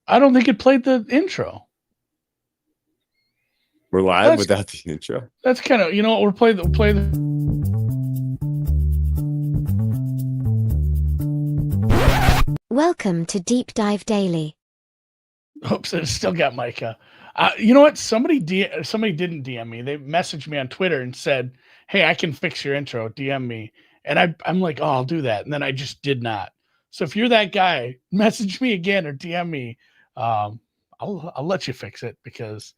I don't think it played the intro. We're live without the intro. That's kind of, we'll play the Welcome to Deep Dive Daily. Oops, it still got Micah. You know what? Somebody didn't DM me. They messaged me on Twitter and said, "Hey, I can fix your intro. DM me." And I'm like, "Oh, I'll do that." And then I just did not. So if you're that guy, message me again or DM me. I'll let you fix it because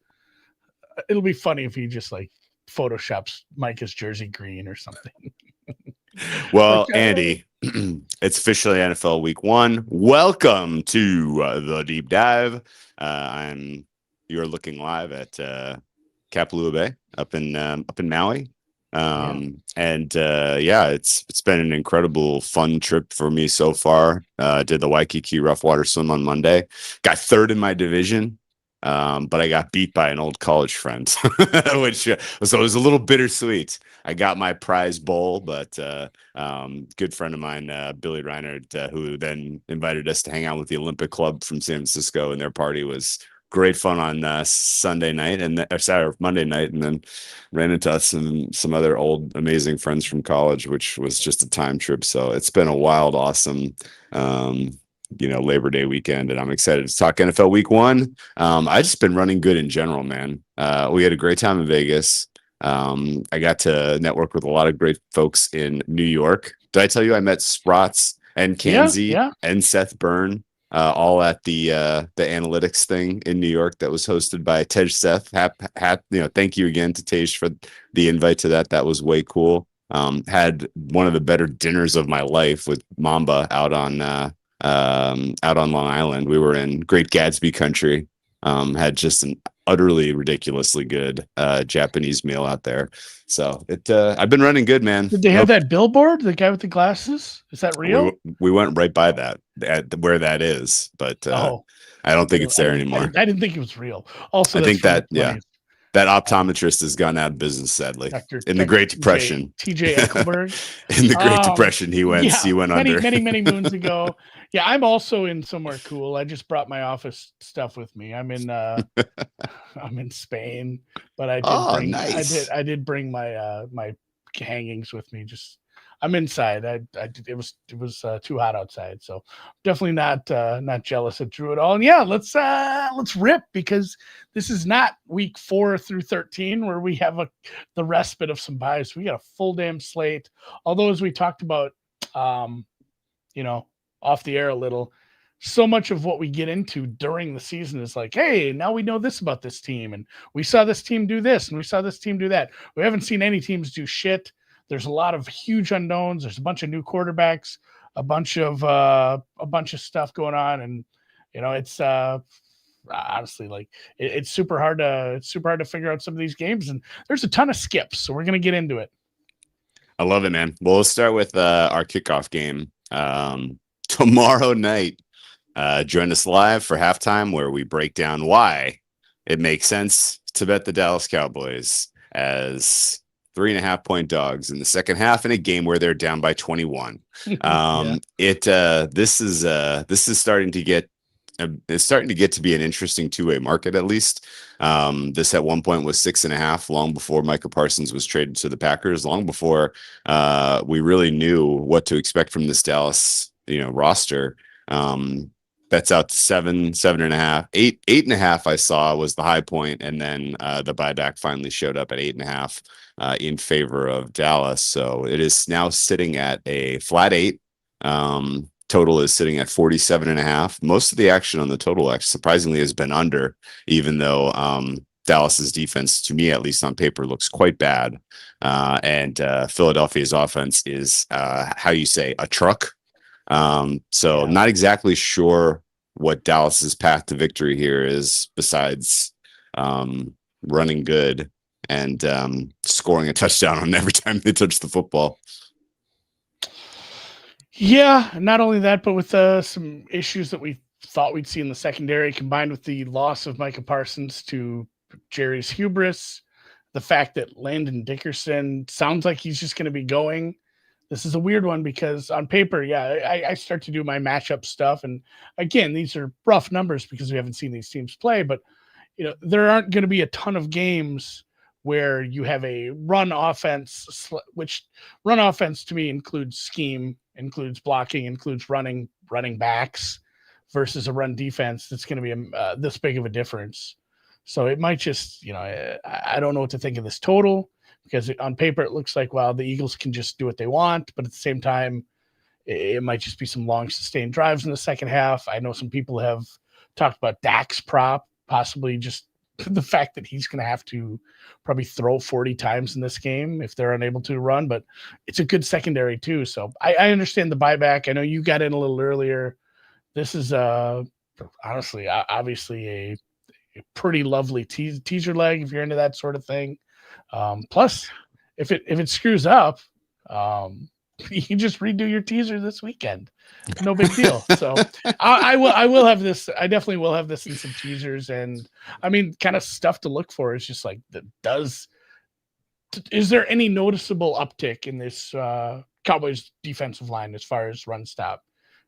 it'll be funny if he just like photoshops Micah's jersey green or something. Well, Andy, it's officially NFL Week 1. Welcome to the Deep Dive. You're looking live at Kapalua Bay up in Maui. It's been an incredible fun trip for me so far. Did the Waikiki rough water swim on Monday. Got third in my division. But I got beat by an old college friend, which so it was a little bittersweet. I got my prize bowl, but good friend of mine, Billy Reinhardt, who then invited us to hang out with the Olympic Club from San Francisco, and their party was great fun on Sunday night or Monday night, and then ran into us and some other old amazing friends from college, which was just a time trip. So it's been a wild, awesome Labor Day weekend, and I'm excited to talk NFL Week 1. I just been running good in general, man. We had a great time in Vegas. I got to network with a lot of great folks in New York. Did I tell you I met Sprats and Kanzi and Seth Byrne all at the analytics thing in New York that was hosted by Tej Seth. Thank you again to Tej for the invite to that. That was way cool. Had one of the better dinners of my life with Mamba out on Long Island. We were in Great Gatsby country. Had just an utterly ridiculously good Japanese meal out there. So I've been running good, man. Did they have that billboard? The guy with the glasses? Is that real? We went right by that at where that is, but I don't think it's there anymore. I didn't think it was real. Also, I think that optometrist has gone out of business, sadly. In the Great Depression. TJ Eckelberg. In the Great Depression, he went under. Many moons ago. Yeah, I'm also in somewhere cool. I just brought my office stuff with me. I'm in Spain, but I did bring my my hangings with me. Just I'm inside. It was too hot outside, so definitely not jealous of Drew at all. And yeah, let's rip, because this is not week 4 through 13 where we have the respite of some buys. We got a full damn slate. Although, as we talked about, off the air a little, so much of what we get into during the season is like, hey, now we know this about this team, and we saw this team do this, and we saw this team do that. We haven't seen any teams do shit. There's a lot of huge unknowns. There's a bunch of new quarterbacks, a bunch of stuff going on, and it's honestly like it's super hard to figure out some of these games, and there's a ton of skips. So we're gonna get into it. I love it, man. Well, let's start with our kickoff game tomorrow night. Join us live for halftime, where we break down why it makes sense to bet the Dallas Cowboys as 3.5-point dogs in the second half in a game where they're down by 21. This is starting to get to be an interesting two-way market, at least. This at one point was 6.5, long before Micah Parsons was traded to the Packers, long before we really knew what to expect from this Dallas roster. That's out to 7, 7.5, 8.5. I saw was the high point, and then the buyback finally showed up at 8.5 in favor of Dallas. So it is now sitting at a flat 8. Total is sitting at 47.5. Most of the action on the total, actually, surprisingly, has been under, even though Dallas's defense, to me at least on paper, looks quite bad, and Philadelphia's offense is how you say a truck. Not exactly sure what Dallas's path to victory here is, besides running good and scoring a touchdown on every time they touch the football. Yeah, not only that, but with some issues that we thought we'd see in the secondary, combined with the loss of Micah Parsons to Jerry's hubris, the fact that Landon Dickerson sounds like he's just going to be going. this is a weird one because on paper, I start to do my matchup stuff. And again, these are rough numbers because we haven't seen these teams play, but there aren't going to be a ton of games where you have a run offense, which run offense to me includes scheme, includes blocking, includes running backs versus a run defense. That's going to be this big of a difference. So it might just, I don't know what to think of this total because on paper it looks like, well, the Eagles can just do what they want, but at the same time, it might just be some long sustained drives in the second half. I know some people have talked about Dak's prop, possibly just the fact that he's going to have to probably throw 40 times in this game if they're unable to run, but it's a good secondary too. So I understand the buyback. I know you got in a little earlier. This is honestly, obviously a pretty lovely teaser leg if you're into that sort of thing. Plus, if it screws up, you can just redo your teaser this weekend. No big deal. So I will have this. I definitely will have this in some teasers. And I mean, kind of stuff to look for is just like, is there any noticeable uptick in this Cowboys defensive line as far as run stop?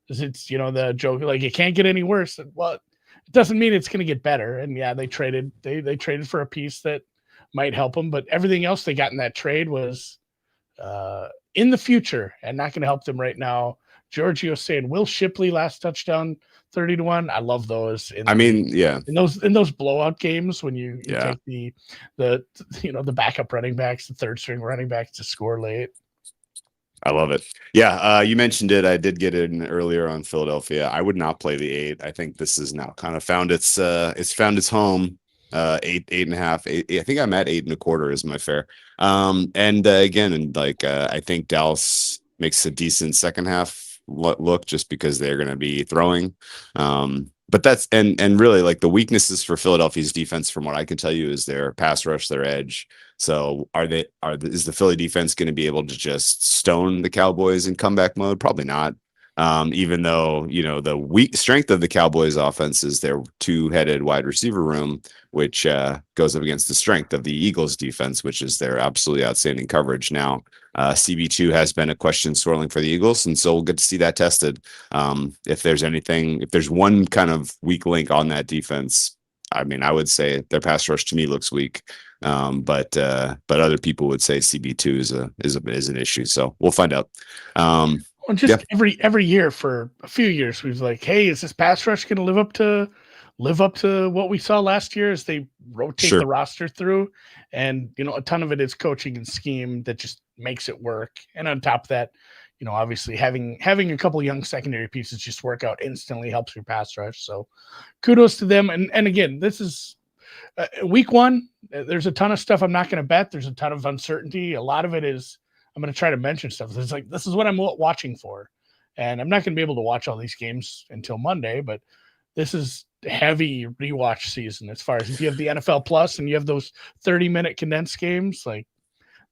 Because it's, the joke, like it can't get any worse. Well, it doesn't mean it's going to get better. And yeah, they traded for a piece that might help them, but everything else they got in that trade was in the future and not going to help them right now. Giorgio saying Will Shipley last touchdown 30-1. I love those. In those blowout games when you take the backup running backs, the third string running backs to score late. I love it. Yeah, you mentioned it. I did get it in earlier on Philadelphia. I would not play the 8. I think this is now kind of found its home. 8.5. I think I'm at 8.25 is my fare. Again, I think Dallas makes a decent second half look just because they're going to be throwing. But that's and really like the weaknesses for Philadelphia's defense, from what I can tell you, is their pass rush, their edge. So is the Philly defense going to be able to just stone the Cowboys in comeback mode? Probably not. Even though, the weak strength of the Cowboys offense is their 2-headed wide receiver room, which goes up against the strength of the Eagles defense, which is their absolutely outstanding coverage. Now, CB2 has been a question swirling for the Eagles, and so we'll get to see that tested. If there's one kind of weak link on that defense, I mean, I would say their pass rush to me looks weak. But other people would say CB2 is an issue. So we'll find out. Well, just every year for a few years, we've like, hey, is this pass rush going to live up to what we saw last year as they rotate the roster through? And, a ton of it is coaching and scheme that just makes it work. And on top of that, obviously having a couple of young secondary pieces just work out instantly helps your pass rush. So kudos to them. And again, this is week 1. There's a ton of stuff I'm not going to bet. There's a ton of uncertainty. A lot of it is I'm going to try to mention stuff. It's like, this is what I'm watching for. And I'm not going to be able to watch all these games until Monday, but this is heavy rewatch season as far as if you have the NFL Plus and you have those 30-minute condensed games, like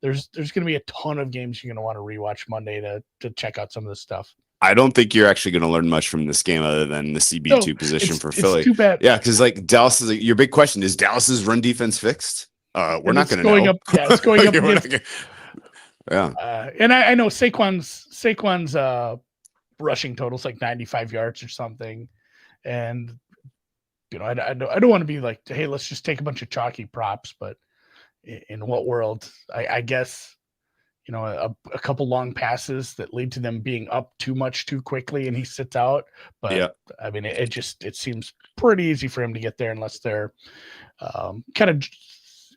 there's going to be a ton of games you're going to want to rewatch Monday to check out some of this stuff. I don't think you're actually going to learn much from this game other than the CB2 position for Philly. It's too bad. Yeah, because like Dallas is your big question is Dallas's run defense fixed? We're not going to know. It's going up. Yeah. And I know Saquon's rushing totals like 95 yards or something. And, I don't want to be like, hey, let's just take a bunch of chalky props. But in what world? I guess, a couple long passes that lead to them being up too much too quickly and he sits out. But yeah. I mean, it seems pretty easy for him to get there unless they're kind of.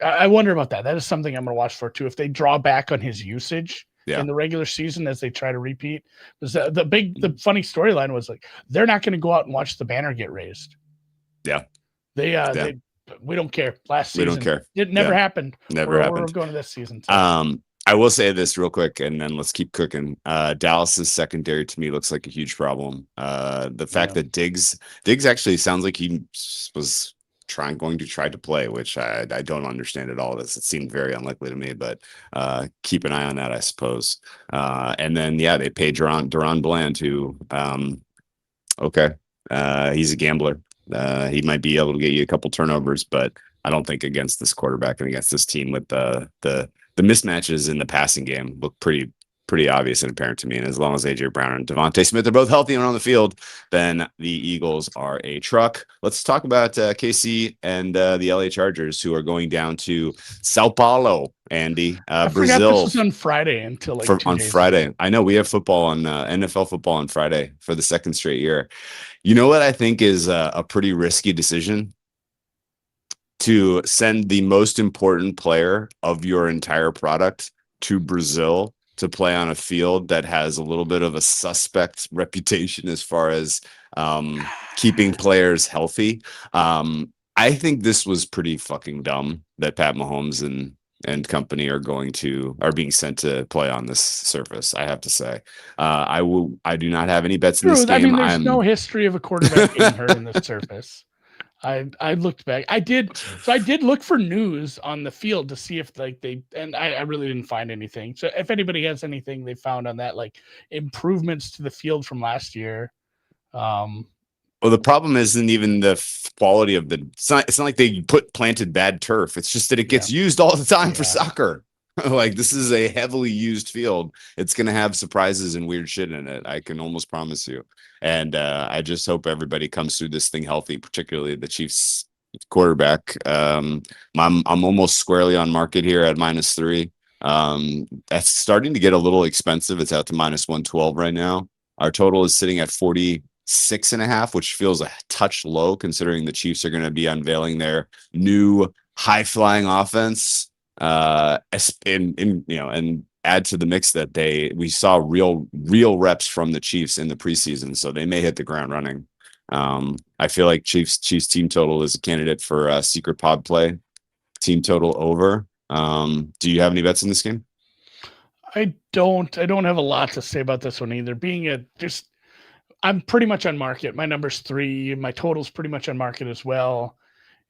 I wonder about that. That is something I'm going to watch for too. If they draw back on his usage in the regular season as they try to repeat, because the funny storyline was like they're not going to go out and watch the banner get raised. Yeah, we don't care. Last season, we don't care. It never happened. Never happened. We're going to this season. So. I will say this real quick, and then let's keep cooking. Dallas's secondary to me looks like a huge problem. The fact that Diggs actually sounds like he was going to try to play, which I don't understand at all. It seemed very unlikely to me, but keep an eye on that, I suppose. And then they paid Duron Bland, who he's a gambler. He might be able to get you a couple turnovers, but I don't think against this quarterback and against this team with the mismatches in the passing game look pretty pretty obvious and apparent to me. And as long as AJ Brown and Devontae Smith are both healthy and on the field, then the Eagles are a truck. Let's talk about KC and the LA Chargers, who are going down to Sao Paulo, Andy, I Brazil. forgot this was on Friday until like 2 on days Friday. ago. I know we have football on NFL football on Friday for the second straight year. You know what I think is a pretty risky decision? To send the most important player of your entire product to Brazil to play on a field that has a little bit of a suspect reputation as far as keeping players healthy. I think this was pretty fucking dumb that Pat Mahomes and company are being sent to play on this surface. I have to say, I do not have any bets in this game. I mean, there's no history of a quarterback getting hurt in this surface. I looked back. I did look for news on the field to see if I really didn't find anything. So if anybody has anything they found on that, like improvements to the field from last year. Well, the problem isn't even the quality of it's not like they planted bad turf. It's just that it gets used all the time for soccer. Like, this is a heavily used field. It's going to have surprises and weird shit in it. I can almost promise you. And I just hope everybody comes through this thing healthy, particularly the Chiefs quarterback. I'm almost squarely on market here at -3. That's starting to get a little expensive. It's out to -112 right now. Our total is sitting at 46.5, which feels a touch low considering the Chiefs are going to be unveiling their new high-flying offense. And add to the mix that we saw real reps from the Chiefs in the preseason, so they may hit the ground running. I feel like Chiefs team total is a candidate for secret pod play. Team total over. Do you have any bets in this game? I don't have a lot to say about this one either. I'm pretty much on market. My number's 3. My total's pretty much on market as well.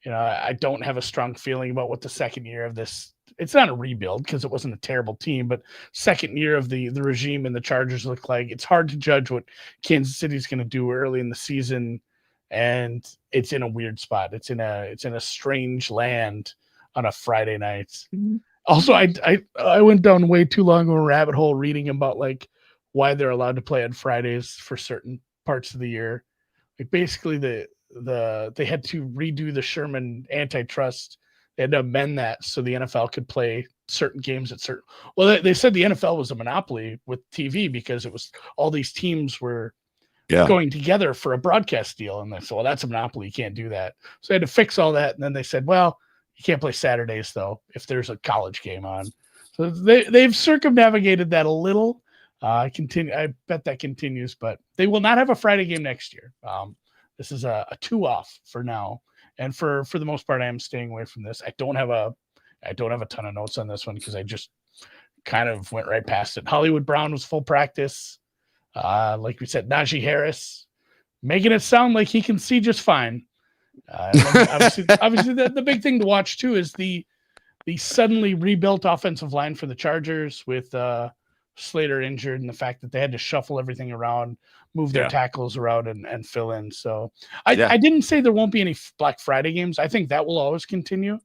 I don't have a strong feeling about what the second year of this. It's not a rebuild because it wasn't a terrible team, but second year of the regime and the Chargers look like. It's hard to judge what Kansas City's going to do early in the season, and it's in a weird spot. It's in a strange land on a Friday night. Mm-hmm. Also, I went down way too long of a rabbit hole reading about like why they're allowed to play on Fridays for certain parts of the year. Like basically they had to redo the Sherman antitrust. They had to amend that so the NFL could play certain games at certain. Well, they said the NFL was a monopoly with TV because it was all these teams were going together for a broadcast deal, and they said, "Well, that's a monopoly. You can't do that." So they had to fix all that, and then they said, "Well, you can't play Saturdays though if there's a college game on." So they've circumnavigated that a little. I bet that continues, but they will not have a Friday game next year. This is a 2 off for now. And for the most part, I am staying away from this. I don't have a ton of notes on this one because I just kind of went right past it. Hollywood Brown was full practice. Like we said, Najee Harris making it sound like he can see just fine. Obviously, the big thing to watch too is the suddenly rebuilt offensive line for the Chargers with Slater injured and the fact that they had to shuffle everything around, move their tackles around and fill in. So I didn't say there won't be any Black Friday games. I think that will always continue,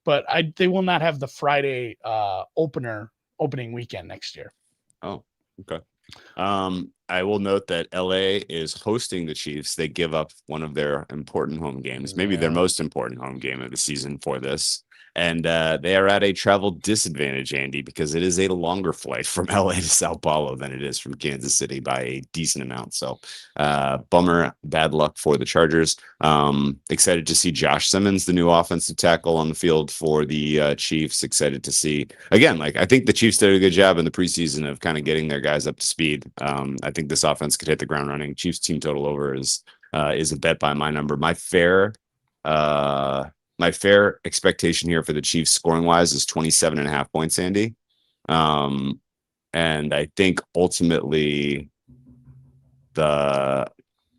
but they will not have the Friday opening weekend next year. Oh, okay. I will note that LA is hosting the Chiefs. They give up one of their important home games, maybe their most important home game of the season for this. And they are at a travel disadvantage, Andy, because it is a longer flight from LA to Sao Paulo than it is from Kansas City by a decent amount. So bummer, bad luck for the Chargers. Excited to see Josh Simmons, the new offensive tackle, on the field for the Chiefs. Excited to see, again, like I think the Chiefs did a good job in the preseason of kind of getting their guys up to speed. I think this offense could hit the ground running. Chiefs team total over is a bet by my number. My fair expectation here for the Chiefs scoring wise is 27.5 points, Andy. And I think ultimately the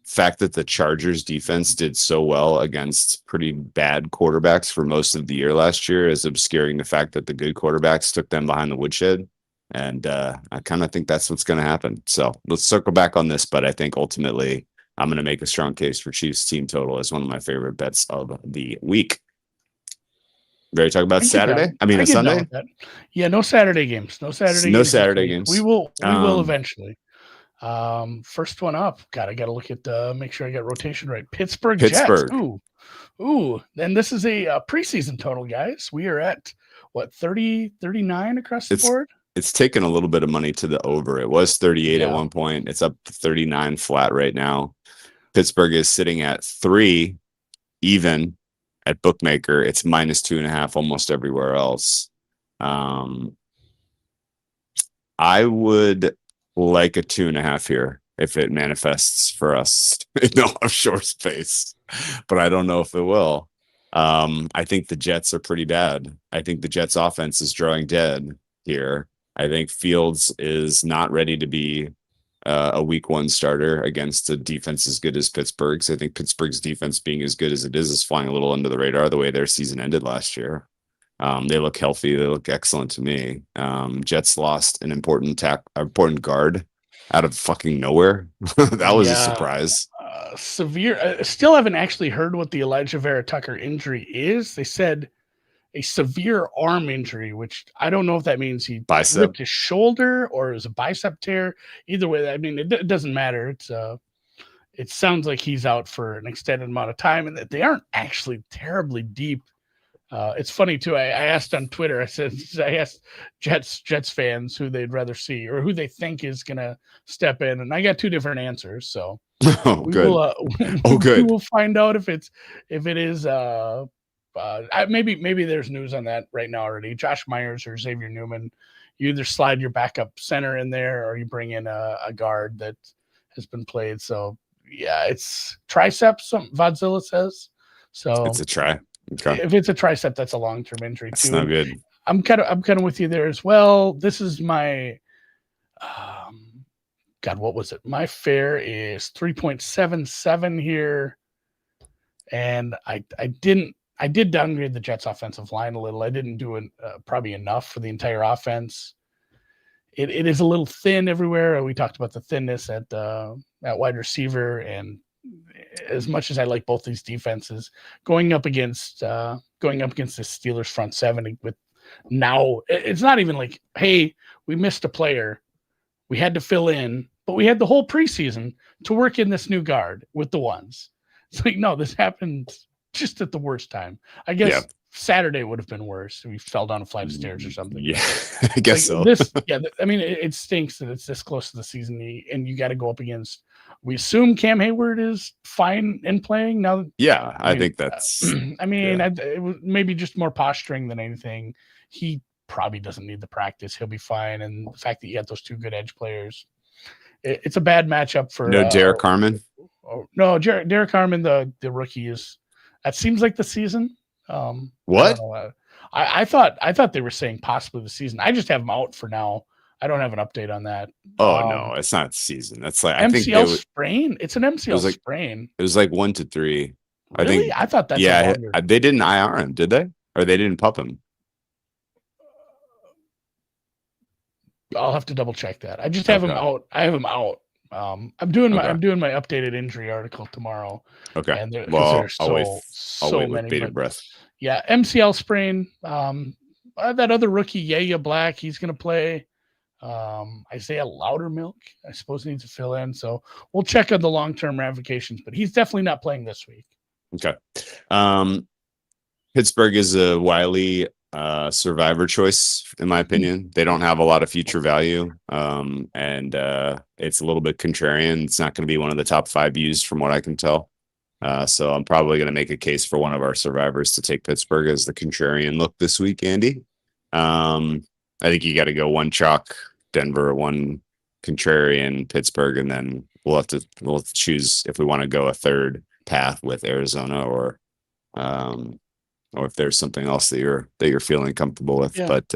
fact that the Chargers defense did so well against pretty bad quarterbacks for most of the year last year is obscuring the fact that the good quarterbacks took them behind the woodshed. And I kind of think that's what's going to happen. So let's circle back on this, but I think ultimately I'm going to make a strong case for Chiefs team total as one of my favorite bets of the week. Ready to talk about Saturday? I mean, a Sunday? Yeah, no Saturday games. No Saturday No games. Saturday games. We will eventually. First one up. I gotta look at make sure I get rotation right. Pittsburgh Jets. Ooh. And this is a preseason total, guys. We are at what 30, 39 across the board. It's taken a little bit of money to the over. It was 38 at one point. It's up to 39 flat right now. Pittsburgh is sitting at 3 even at bookmaker. It's -2.5 almost everywhere else. I would like a 2.5 here if it manifests for us in a short space, but I don't know if it will. I think the Jets are pretty bad. I think the Jets offense is drawing dead here. I think Fields is not ready to be a week 1 starter against a defense as good as Pittsburgh's. I think Pittsburgh's defense being as good as it is flying a little under the radar the way their season ended last year. They look healthy. They look excellent to me. Jets lost an important guard out of fucking nowhere. That was a surprise. Severe. Still haven't actually heard what the Elijah Vera Tucker injury is. They said a severe arm injury, which I don't know if that means he ripped his shoulder or it was a bicep tear. Either way, I mean, it doesn't matter. It sounds like he's out for an extended amount of time, and that they aren't actually terribly deep. It's funny too. I asked on Twitter. I asked Jets fans who they'd rather see or who they think is gonna step in, and I got 2 different answers. So good. We will find out if it is. Maybe there's news on that right now already. Josh Myers or Xavier Newman. You either slide your backup center in there or you bring in a guard that has been played. So yeah, it's triceps. Vodzilla says. So it's a try. Okay. If it's a tricep, that's a long-term injury too. That's not good. I'm kind of with you there as well. This is my God, what was it? My fare is 3.77 here, and I did downgrade the Jets offensive line a little. I didn't do probably enough for the entire offense. It is a little thin everywhere. We talked about the thinness at wide receiver, and as much as I like both these defenses, going up against the Steelers front 7 with now, it's not even like, hey, we missed a player, we had to fill in, but we had the whole preseason to work in this new guard with the ones. It's like, no, this happened just at the worst time. I guess Saturday would have been worse. We fell down a flight of stairs or something. Yeah, I guess so. I mean, it stinks that it's this close to the season, and you got to go up against. We assume Cam Hayward is fine in playing now. Yeah, I think that's. It was maybe just more posturing than anything. He probably doesn't need the practice. He'll be fine. And the fact that you got those 2 good edge players, it's a bad matchup for. No, Derek Carmen. No, Derek Carmen, the rookie is. That seems like the season. What? I thought they were saying possibly the season. I just have him out for now. I don't have an update on that. Oh no, it's not season. That's like MCL sprain. It's an MCL sprain. It was like 1 to 3. Really? I thought that's they didn't IR him, did they? Or they didn't pup him? I'll have to double check that. I just have him out. I have him out. I'm doing my updated injury article tomorrow. Okay. And I'll wait with bated breath. Yeah, MCL sprain. That other rookie, Yaya Black, he's going to play. Isaiah Loudermilk, I suppose, needs to fill in. So we'll check on the long-term ramifications, but he's definitely not playing this week. Okay. Pittsburgh is a wily survivor choice, in my opinion. They don't have a lot of future value, and it's a little bit contrarian. It's not going to be one of the top 5 used from what I can tell. So I'm probably going to make a case for one of our survivors to take Pittsburgh as the contrarian look this week, Andy. I think you got to go 1 chalk Denver, 1 contrarian Pittsburgh, and then we'll have to choose if we want to go a third path with Arizona or if there's something else that you're feeling comfortable with. Yeah. But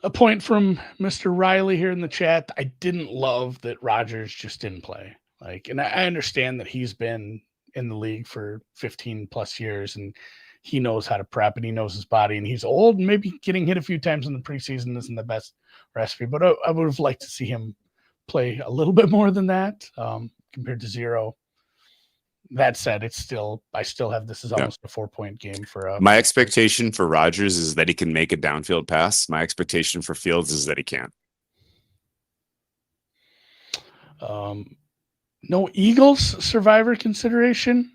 a point from Mr. Riley here in the chat. I didn't love that Rodgers just didn't play. And I understand that he's been in the league for 15 plus years and he knows how to prep and he knows his body and he's old and maybe getting hit a few times in the preseason isn't the best recipe, but I would have liked to see him play a little bit more than that compared to 0. That said, I still have this is almost a 4-point game for my expectation for Rodgers is that he can make a downfield pass. My expectation for Fields is that he can't. No Eagles survivor consideration.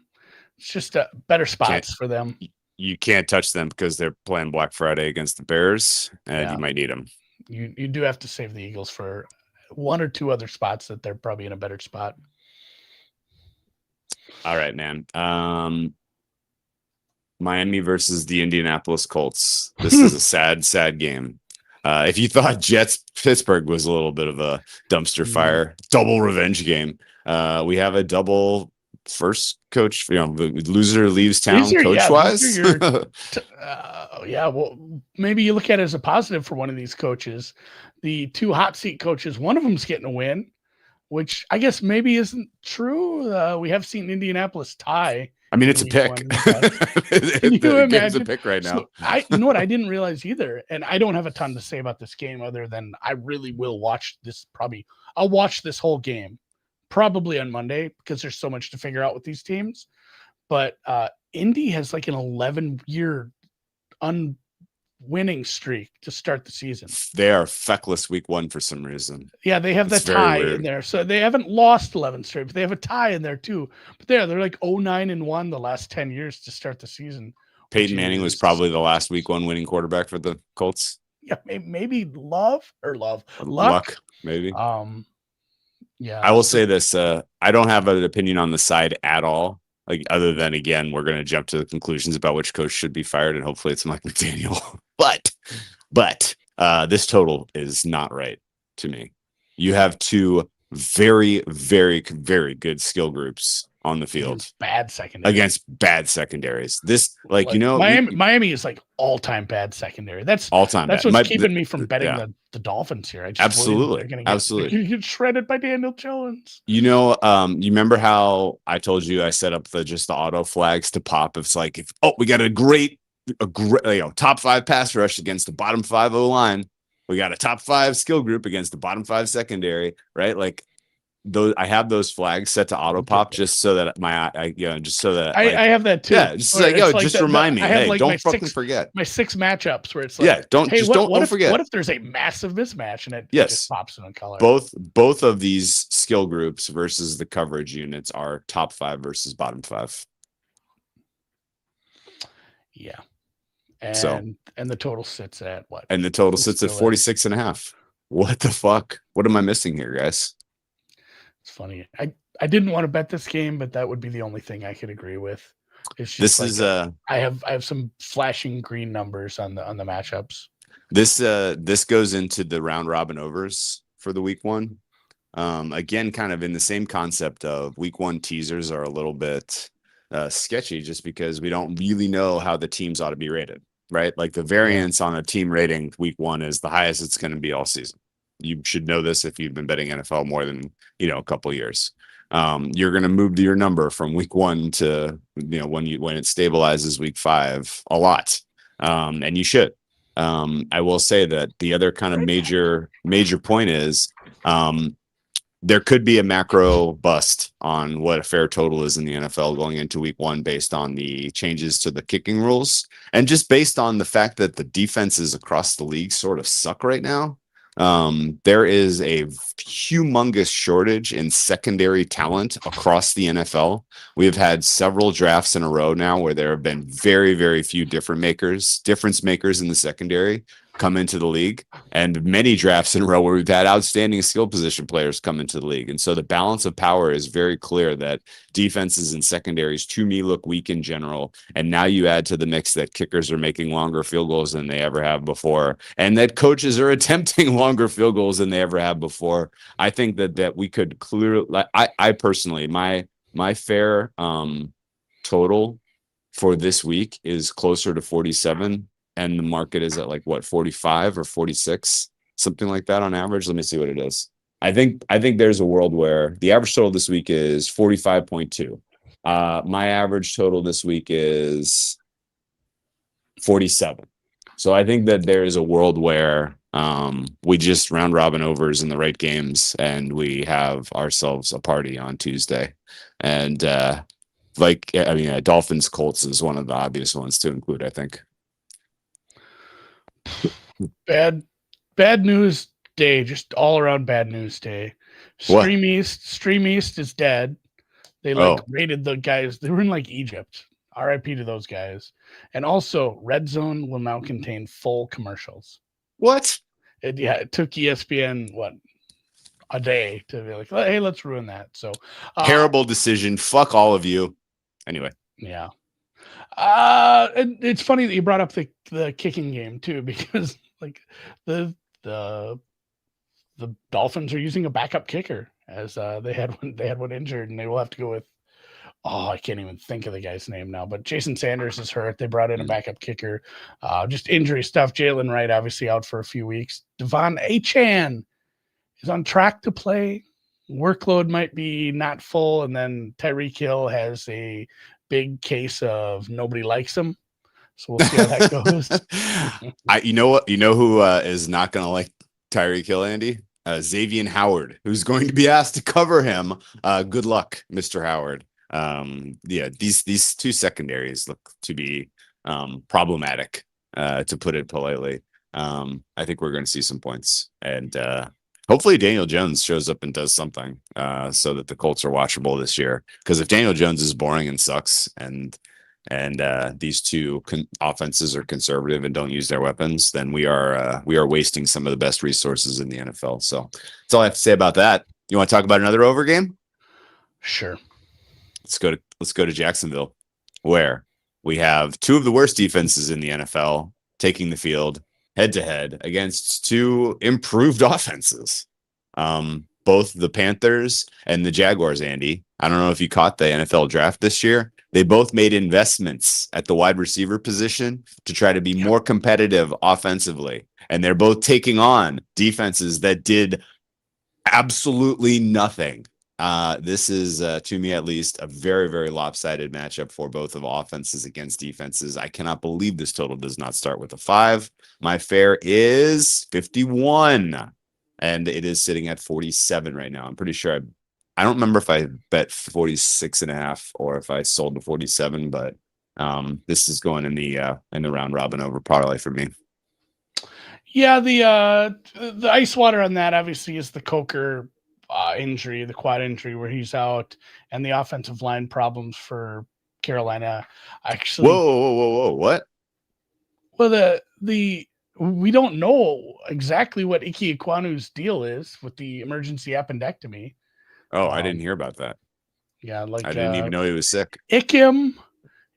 It's just better spots for them. You can't touch them because they're playing Black Friday against the Bears, and you might need them. You do have to save the Eagles for one or two other spots that they're probably in a better spot. All right, man. Miami versus the Indianapolis Colts. This is a sad game. If you thought Pittsburgh was a little bit of a dumpster fire, double revenge game, we have a double first coach. Loser leaves town coach wise. Well, maybe you look at it as a positive for one of these coaches. The two hot seat coaches, one of them's getting a win, which I guess maybe isn't true. We have seen Indianapolis tie. I mean, it's a pick. Can you imagine? It's a pick right now. So you know what? I didn't realize either. And I don't have a ton to say about this game other than I really will watch this. I'll watch this whole game probably on Monday because there's so much to figure out with these teams. But Indy has like an 11-year winning streak to start the season. They are feckless week 1 for some reason. Yeah, they have that tie in there. So they haven't lost 11 straight, but they have a tie in there too. But they're like 0-9-1 the last 10 years to start the season. Peyton Manning was probably the last week 1 winning quarterback for the Colts. Yeah, maybe luck, maybe. Yeah. I will say this. I don't have an opinion on the side at all. Like, other than, again, we're going to jump to the conclusions about which coach should be fired, and hopefully it's Mike McDaniel. But this total is not right to me. You have two very, very, very good skill groups on the field against bad secondaries. This, Miami is like all-time bad secondary. That's all-time. That's what's keeping me from betting the Dolphins here. Absolutely. They're gonna get shredded by Daniel Jones. You remember how I told you I set up the auto flags to pop? It's like, we got a great top 5 pass rush against the bottom 5 O line. We got a top 5 skill group against the bottom 5 secondary, right? Like, those, I have those flags set to auto pop just so that I have that too. Yeah, just remind me. Hey, don't fucking forget my 6 matchups where it's like, don't forget. What if there's a massive mismatch and it just pops in color? Both of these skill groups versus the coverage units are top 5 versus bottom 5. Yeah. And the total sits at what? And the total sits at 46.5. What the fuck? What am I missing here, guys? It's funny. I didn't want to bet this game, but that would be the only thing I could agree with. It's just I have some flashing green numbers on the matchups. This goes into the round robin overs for the week 1. Again, kind of in the same concept of week 1 teasers are a little bit sketchy just because we don't really know how the teams ought to be rated, right? Like, the variance on a team rating week 1 is the highest it's going to be all season. You should know this if you've been betting NFL more than a couple of years. You're going to move your number from week 1 to when it stabilizes week 5 a lot, and you should. I will say that the other kind of major point is there could be a macro bust on what a fair total is in the NFL going into week 1 based on the changes to the kicking rules and just based on the fact that the defenses across the league sort of suck right now. There is a humongous shortage in secondary talent across the NFL. We've had several drafts in a row now where there have been very, very few difference makers in the secondary come into the league, and many drafts in a row where we've had outstanding skill position players come into the league. And so the balance of power is very clear that defenses and secondaries to me look weak in general. And now you add to the mix that kickers are making longer field goals than they ever have before, and that coaches are attempting longer field goals than they ever have before. I think that we could clearly, I personally, my fair total for this week is closer to 47. And the market is at 45 or 46, something like that on average. Let me see what it is. I think there's a world where the average total this week is 45.2. My average total this week is 47. So I think that there is a world where we just round robin overs in the right games and we have ourselves a party on Tuesday. And like, I mean, Dolphins Colts is one of the obvious ones to include, I think. Bad news day, just all around bad news day. What? Stream East is dead. They raided the guys. They were in like Egypt. RIP to those guys. And also, Red Zone will now contain full commercials. What? It took ESPN a day to be like, hey, let's ruin that. So terrible decision. Fuck all of you. Anyway. Yeah. It's funny that you brought up the kicking game too, because like the Dolphins are using a backup kicker as they had one injured, and they will have to go with I can't even think of the guy's name now, but Jason Sanders is hurt. They brought in a backup kicker. Just injury stuff. Jalen Wright obviously out for a few weeks. Devon Achane is on track to play. Workload might be not full, and then Tyreek Hill has a big case of nobody likes him. So we'll see how that goes. You know what? You know who is not going to like Tyreek Hill, Andy? Xavier Howard, who's going to be asked to cover him. Good luck, Mr. Howard. These two secondaries look to be problematic, to put it politely. I think we're going to see some points, and hopefully Daniel Jones shows up and does something so that the Colts are watchable this year. Because if Daniel Jones is boring and sucks, and these two offenses are conservative and don't use their weapons, then we are wasting some of the best resources in the NFL. So that's all I have to say about that. You want to talk about another over game? Sure. Let's go to Jacksonville, where we have two of the worst defenses in the NFL taking the field head to head against two improved offenses. Both the Panthers and the Jaguars, Andy. I don't know if you caught the NFL draft this year. They both made investments at the wide receiver position to try to be more competitive offensively. And they're both taking on defenses that did absolutely nothing. This is, to me at least, a very, very lopsided matchup for both of offenses against defenses. I cannot believe this total does not start with a 5. My fare is 51, and it is sitting at 47 right now. I'm pretty sure I don't remember if I bet 46.5 or if I sold to 47, but this is going in the round robin over parlay for me. Yeah, the ice water on that obviously is the Coker injury, the quad injury where he's out, and the offensive line problems for Carolina. Actually, whoa, what? Well, we don't know exactly what Ike Ekwonu's deal is with the emergency appendectomy. Oh, I didn't hear about that. Yeah, like I didn't even know he was sick. Ikem,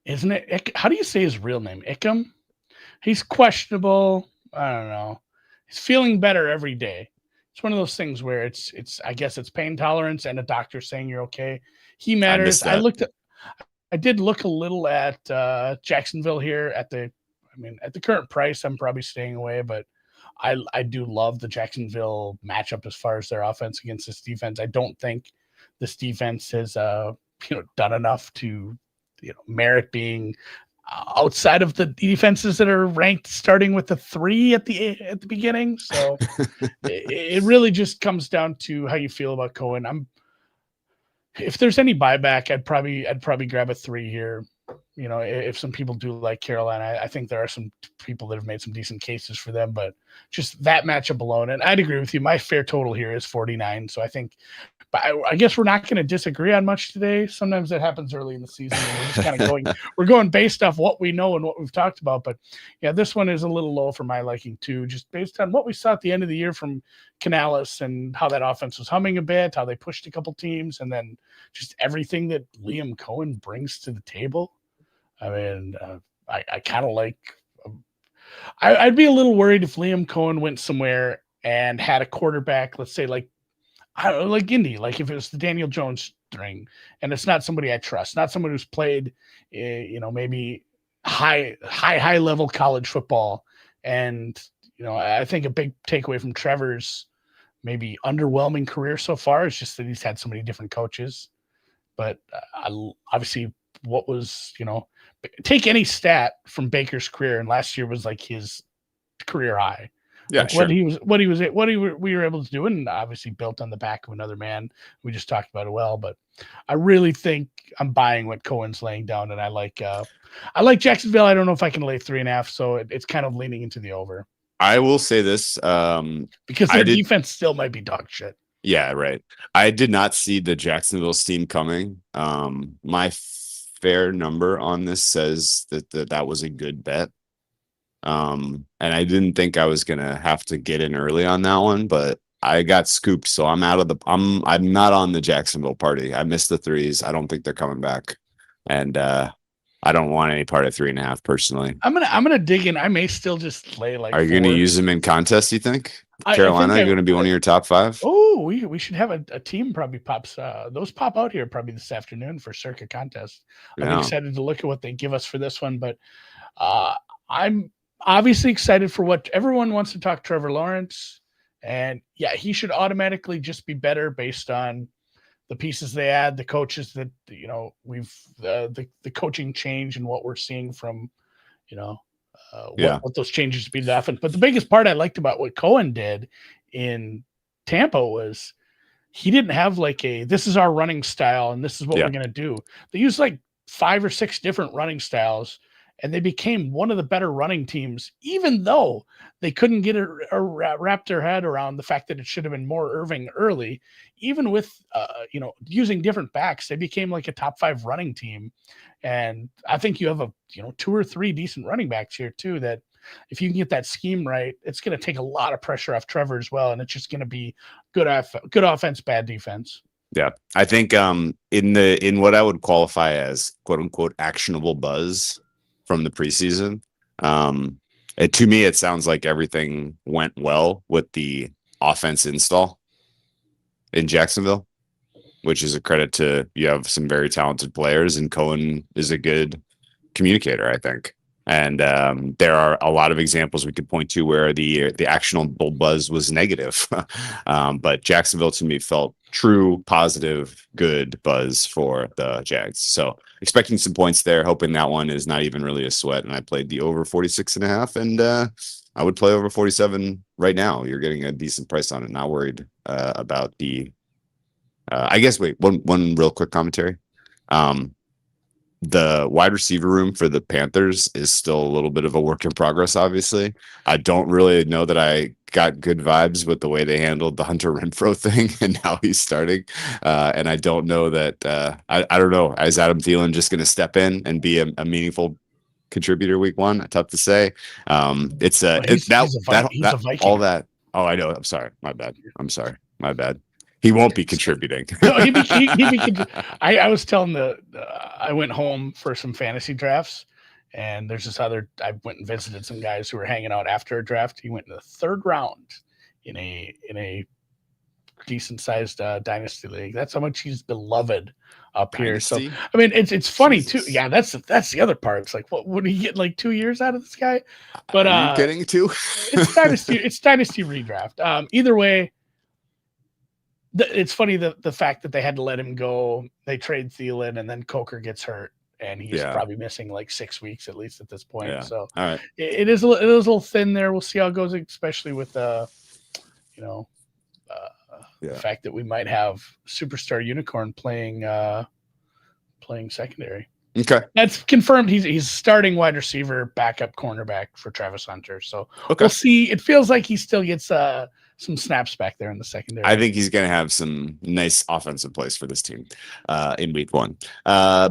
isn't it? How do you say his real name? Ikem. He's questionable. I don't know. He's feeling better every day. It's one of those things where it's I guess it's pain tolerance and a doctor saying you're okay. He matters. I did look a little at Jacksonville here at the current price. I'm probably staying away, but I do love the Jacksonville matchup as far as their offense against this defense. I don't think this defense has done enough to merit being outside of the defenses that are ranked starting with the 3 at the beginning. So it really just comes down to how you feel about Cohen. If there's any buyback, I'd probably grab a 3 here. If some people do like Carolina, I think there are some people that have made some decent cases for them, but just that matchup alone, and I'd agree with you. My fair total here is 49. So I think, but I guess we're not going to disagree on much today. Sometimes that happens early in the season. And we're just kind of going based off what we know and what we've talked about. But yeah, this one is a little low for my liking too, just based on what we saw at the end of the year from Canales and how that offense was humming a bit, how they pushed a couple teams, and then just everything that Liam Cohen brings to the table. I mean, I kind of like. I'd be a little worried if Liam Cohen went somewhere and had a quarterback, let's say like Indy, like if it was the Daniel Jones string, and it's not somebody I trust, not someone who's played, maybe high level college football, and I think a big takeaway from Trevor's maybe underwhelming career so far is just that he's had so many different coaches, but obviously what was take any stat from Baker's career, and last year was like his career high, Yeah, like sure. we were able to do, and obviously built on the back of another man. We just talked about it well, but I really think I'm buying what Cohen's laying down, and I like Jacksonville. I don't know if I can lay 3.5, so it's kind of leaning into the over. I will say this because their defense still might be dog shit. Yeah, right. I did not see the Jacksonville steam coming. My fair number on this says that was a good bet. And I didn't think I was gonna have to get in early on that one, but I got scooped, so I'm not on the Jacksonville party. I missed the threes. I don't think they're coming back, and I don't want any part of 3.5 personally. I'm gonna dig in. I may still just lay like. Are you gonna use them in contests? You think Carolina are going to be one of your top 5? Oh, we should have a team probably pops. Those pop out here probably this afternoon for circuit contest. I'm excited to look at what they give us for this one, but I'm obviously excited for what everyone wants to talk Trevor Lawrence, and yeah, he should automatically just be better based on the pieces they add, the coaches that we've the coaching change and what we're seeing from what those changes be to offense. But the biggest part I liked about what Cohen did in Tampa was he didn't have like this is our running style and this is what we're going to do. They used like 5 or 6 different running styles, and they became one of the better running teams, even though they couldn't get wrap their head around the fact that it should have been more Irving early. Even with using different backs, they became like a top 5 running team. And I think you have 2 or 3 decent running backs here too, that if you can get that scheme right, it's going to take a lot of pressure off Trevor as well. And it's just going to be good offense, bad defense. Yeah. I think in what I would qualify as quote unquote actionable buzz from the preseason, to me, it sounds like everything went well with the offense install in Jacksonville, which is a credit to you have some very talented players, and Cohen is a good communicator, I think. And there are a lot of examples we could point to where the actionable buzz was negative. But Jacksonville to me felt true, positive, good buzz for the Jags. So expecting some points there, hoping that one is not even really a sweat. And I played the over 46.5, and I would play over 47 right now. You're getting a decent price on it. Not worried about the I guess one real quick commentary. The wide receiver room for the Panthers is still a little bit of a work in progress, obviously. I don't really know that I got good vibes with the way they handled the Hunter Renfrow thing and how he's starting. And I don't know that I don't know. Is Adam Thielen just going to step in and be a meaningful contributor week 1? Tough to say. He's a Viking. All that. Oh, I know. I'm sorry. My bad. He won't be contributing. No, I was telling I went home for some fantasy drafts, and there's this other. I went and visited some guys who were hanging out after a draft. He went in the 3rd round in a decent sized dynasty league. That's how much he's beloved up dynasty? Here. So I mean, it's funny too. Yeah, that's the other part. It's like, what would he get like 2 years out of this guy? But are you getting to? It's dynasty redraft. Either way. It's funny the fact that they had to let him go. They trade Thielen, and then Coker gets hurt, and he's probably missing like 6 weeks at least at this point. Yeah. So all right. it is a little thin there. We'll see how it goes, especially with the fact that we might have superstar unicorn playing secondary. Okay, that's confirmed. He's starting wide receiver, backup cornerback for Travis Hunter. So we'll see. It feels like he still gets some snaps back there in the secondary. I think he's going to have some nice offensive plays for this team in week 1.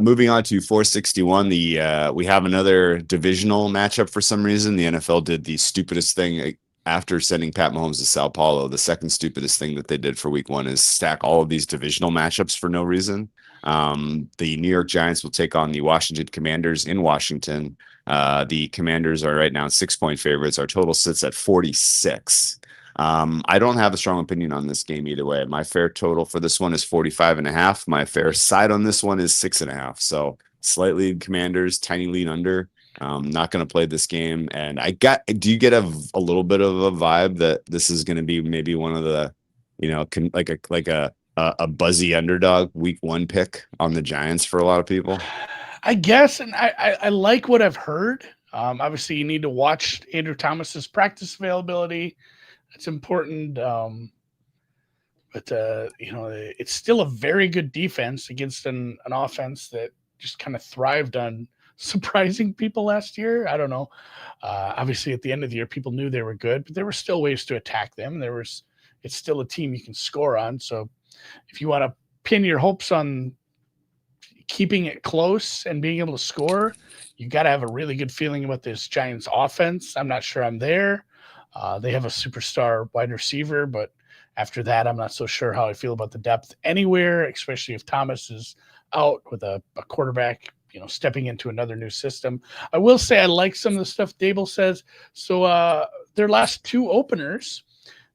Moving on to 461, we have another divisional matchup for some reason. The NFL did the stupidest thing after sending Pat Mahomes to Sao Paulo. The second stupidest thing that they did for week 1 is stack all of these divisional matchups for no reason. The New York Giants will take on the Washington Commanders in Washington. The Commanders are right now 6-point favorites. Our total sits at 46. I don't have a strong opinion on this game either way. My fair total for this one is 45.5. My fair side on this one is 6.5. So slightly Commanders, tiny lean under. Not going to play this game. And do you get a little bit of a vibe that this is going to be maybe one of the, like a buzzy underdog week 1 pick on the Giants for a lot of people? I guess. And I like what I've heard. Obviously, you need to watch Andrew Thomas's practice availability. It's important. But it's still a very good defense against an offense that just kind of thrived on surprising people last year. I don't know. Obviously, at the end of the year, people knew they were good, but there were still ways to attack them. It's still a team you can score on. So if you want to pin your hopes on keeping it close and being able to score, you got to have a really good feeling about this Giants offense. I'm not sure I'm there. They have a superstar wide receiver, but after that, I'm not so sure how I feel about the depth anywhere, especially if Thomas is out with a quarterback, stepping into another new system. I will say I like some of the stuff Dable says. So their last 2 openers,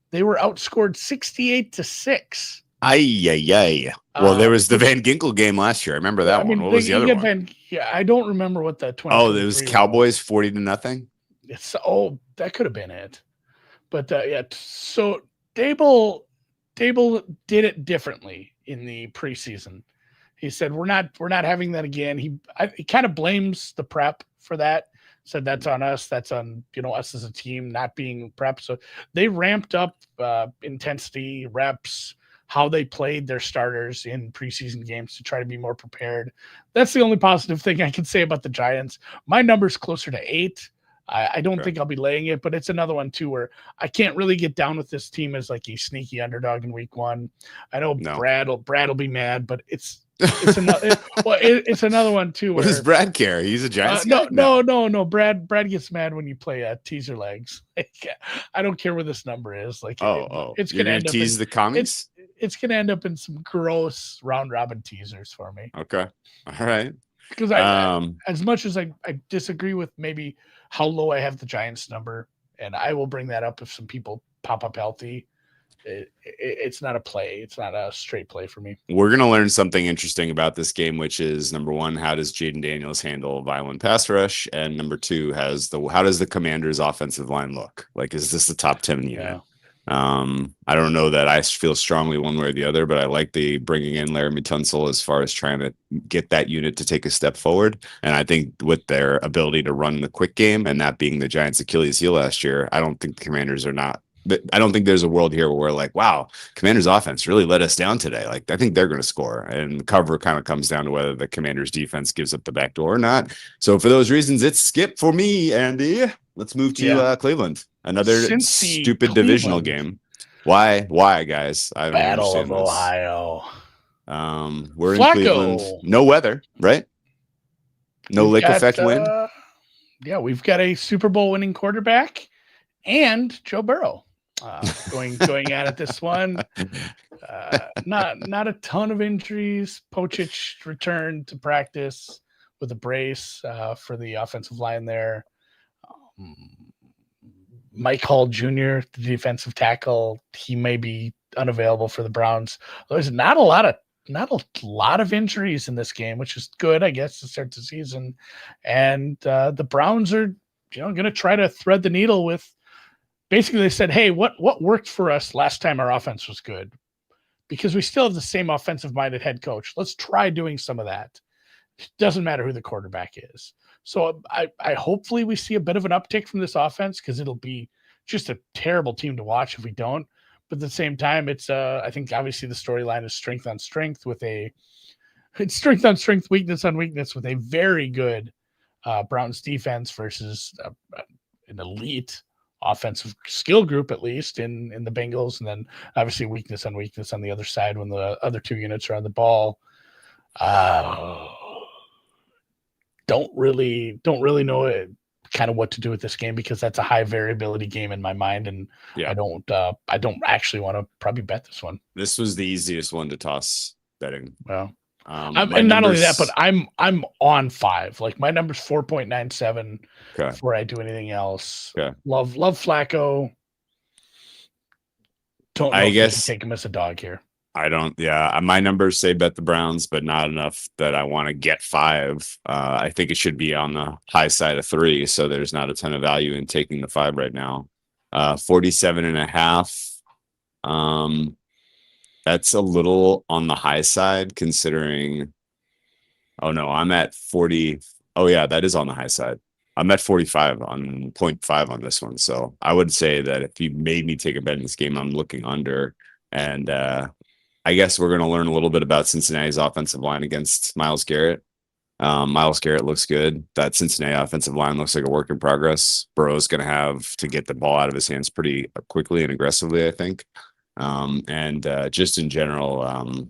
they were outscored 68-6. Ay. Well, there was the Van Ginkel game last year. I remember that one. What was the other one? I don't remember what that 20. Oh, it was Cowboys 40-0. That could have been it. But so Dable did it differently in the preseason. He said we're not having that again. He kind of blames the prep for that. Said that's on us. That's on us as a team not being prepped. So they ramped up intensity, reps, how they played their starters in preseason games to try to be more prepared. That's the only positive thing I can say about the Giants. My number's closer to 8. I don't think I'll be laying it, but it's another one too where I can't really get down with this team as like a sneaky underdog in week 1. I know Brad will be mad, but it's another it's another one too. What does Brad care? He's a Giants guy? No. Brad gets mad when you play teaser legs. I don't care where this number is. Like, it's gonna end tease up the commies. It's gonna end up in some gross round robin teasers for me. Okay, all right. Because I as much as I disagree with maybe how low I have the Giants number, and I will bring that up if some people pop up healthy. It's not a play. It's not a straight play for me. We're going to learn something interesting about this game, which is number 1, how does Jaden Daniels handle violent pass rush? And number 2, how does the Commanders offensive line look? Like, is this the top 10 unit? Yeah. I don't know that I feel strongly one way or the other, but I like the bringing in Laramie Tunsil as far as trying to get that unit to take a step forward. And I think with their ability to run the quick game and that being the Giants' Achilles heel last year, I don't think the Commanders are not. I don't think there's a world here where we're like, wow, Commanders offense really let us down today. Like, I think they're going to score, and the cover kind of comes down to whether the Commanders defense gives up the back door or not. So for those reasons, it's skip for me, Andy. Let's move to Cleveland. Another stupid divisional game. Why, guys? I don't Battle understand of this. Ohio. We're Flacco. in Cleveland. No weather, right? No lake effect wind. We've got a Super Bowl winning quarterback and Joe Burrow going at it this one. Not a ton of injuries. Pochich returned to practice with a brace for the offensive line there. Mike Hall Jr., the defensive tackle, he may be unavailable for the Browns. There's not a lot of injuries in this game, which is good, I guess, to start the season. And the Browns are, going to try to thread the needle with. Basically, they said, "Hey, what worked for us last time our offense was good? Because we still have the same offensive-minded head coach. Let's try doing some of that. It doesn't matter who the quarterback is." So I hopefully we see a bit of an uptick from this offense because it'll be just a terrible team to watch if we don't. But at the same time, it's I think obviously the storyline is strength on strength, weakness on weakness with a very good Browns defense versus an elite offensive skill group, at least in the Bengals, and then obviously weakness on weakness on the other side when the other 2 units are on the ball. Don't really know kind of what to do with this game because that's a high variability game in my mind, and I don't actually want to probably bet this one. This was the easiest one to toss betting. Well, and not only that, but I'm on 5. Like my number's 4.97 before I do anything else. Okay. Love Flacco. Don't know if you can take him as a dog here. I don't. Yeah, my numbers say bet the Browns, but not enough that I want to get 5. I think it should be on the high side of 3, so there's not a ton of value in taking the 5 right now. 47.5. That's a little on the high side considering. Oh no, I'm at 40. Oh yeah, that is on the high side. I'm at 45 on 0.5 on this one. So I would say that if you made me take a bet in this game, I'm looking under. And I guess we're going to learn a little bit about Cincinnati's offensive line against Myles Garrett. Myles Garrett looks good. That Cincinnati offensive line looks like a work in progress. Burrow's going to have to get the ball out of his hands pretty quickly and aggressively, I think. Just in general,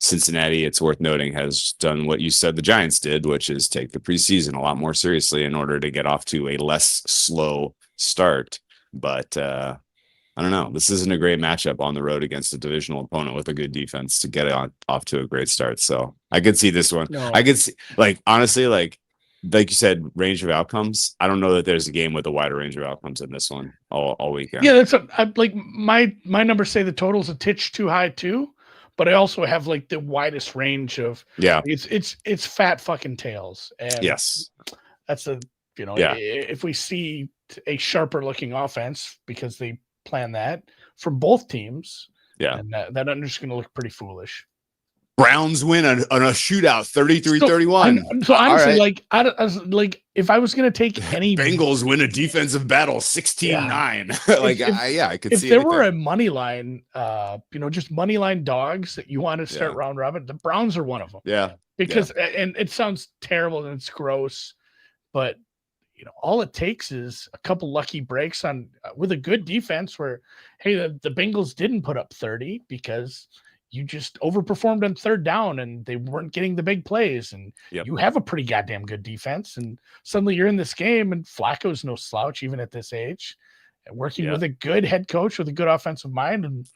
Cincinnati, it's worth noting, has done what you said the Giants did, which is take the preseason a lot more seriously in order to get off to a less slow start. But I don't know. This isn't a great matchup on the road against a divisional opponent with a good defense to get it off to a great start. So I could see this one. No. I could see, honestly, like you said, range of outcomes. I don't know that there's a game with a wider range of outcomes in this one all weekend. Yeah, my numbers say the total's a titch too high too. But I also have like the widest range of it's fat fucking tails. And yes, that's if we see a sharper looking offense because they plan that from both teams, and that under's going to look pretty foolish. Browns win on a shootout 33-31. So honestly, right. If I was going to take any Bengals win a defensive battle 16-9. I could see if there were a money line, just money line dogs that you want to start round robin, the Browns are one of them. Yeah. Because and it sounds terrible and it's gross, but all it takes is a couple lucky breaks on with a good defense where, hey, the Bengals didn't put up 30 because you just overperformed on third down and they weren't getting the big plays. And you have a pretty goddamn good defense. And suddenly you're in this game and Flacco's no slouch, even at this age, working with a good head coach with a good offensive mind. And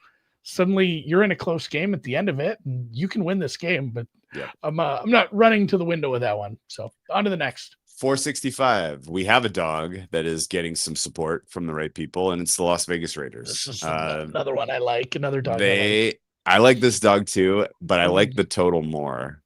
suddenly you're in a close game at the end of it and you can win this game. But I'm not running to the window with that one. So on to the next. 465. We have a dog that is getting some support from the right people, and it's the Las Vegas Raiders. This is another one I like. Another dog. I like this dog too, but I like the total more.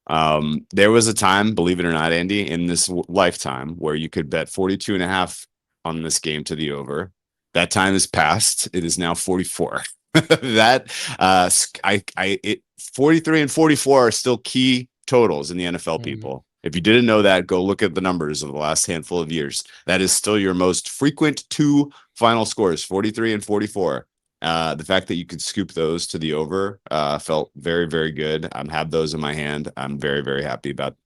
There was a time, believe it or not, Andy, in this lifetime where you could bet 42.5 on this game to the over. That time is past. It is now 44. 43 and 44 are still key totals in the NFL, people. If you didn't know that, go look at the numbers of the last handful of years. That is still your most frequent two final scores, 43 and 44. The fact that you could scoop those to the over felt very, very good. I have those in my hand. I'm very, very happy about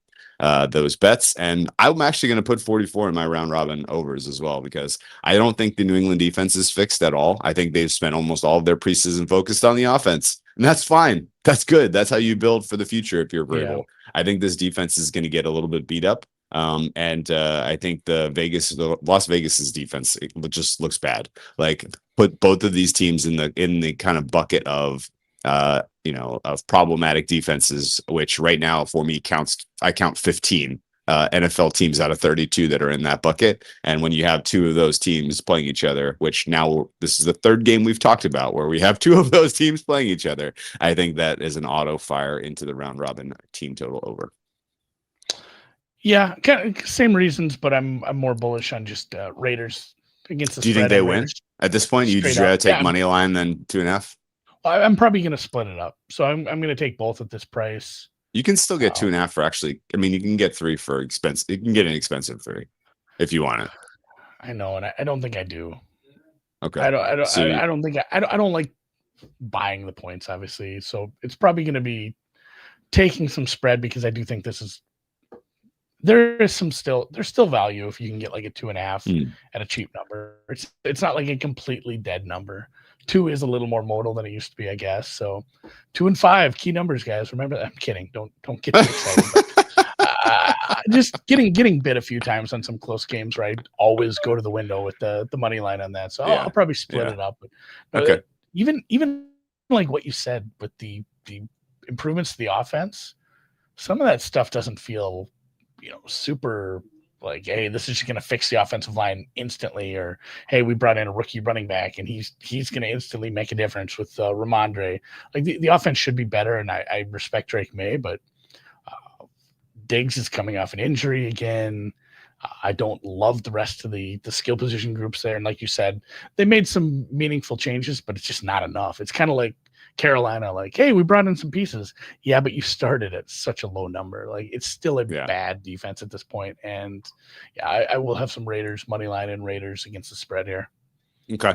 those bets. And I'm actually going to put 44 in my round robin overs as well, because I don't think the New England defense is fixed at all. I think they've spent almost all of their preseason focused on the offense. And that's fine. That's good. That's how you build for the future if you're Vrabel. Yeah. I think this defense is going to get a little bit beat up. I think the Las Vegas's defense, it just looks bad. Like, put both of these teams in the kind of bucket of problematic defenses, which right now for me I count 15 NFL teams out of 32 that are in that bucket. And when you have two of those teams playing each other, which now this is the third game we've talked about where we have two of those teams playing each other, I think that is an auto fire into the round robin team total over. Yeah, kind of same reasons, but I'm more bullish on just Raiders against the spread. Do you think they win at this point? You'd rather take money line than 2.5? I'm probably going to split it up, so I'm going to take both at this price. You can still get 2.5 for actually. I mean, you can get 3 for expense. You can get an expensive 3 if you want it. I know, and I don't think I do. Okay. I don't like buying the points, obviously. So it's probably going to be taking some spread because I do think there's still value if you can get like a 2.5 at a cheap number. It's not like a completely dead number. 2 is a little more modal than it used to be, I guess. So 2 and 5 key numbers, guys. Remember that. I'm kidding. Don't get too excited. Just getting bit a few times on some close games, right? Always go to the window with the money line on that. So I'll probably split it up. But okay. Even like what you said with the improvements to the offense, some of that stuff doesn't feel super like, hey, this is just going to fix the offensive line instantly, or hey, we brought in a rookie running back and he's going to instantly make a difference with Ramondre. Like the offense should be better, and I respect Drake May, but Diggs is coming off an injury again. I don't love the rest of the skill position groups there, and like you said, they made some meaningful changes, but it's just not enough. It's kind of like Carolina, like, hey, we brought in some pieces. Yeah, but you started at such a low number. Like, it's still a bad defense at this point. And yeah, I will have some Raiders money line and Raiders against the spread here. Okay.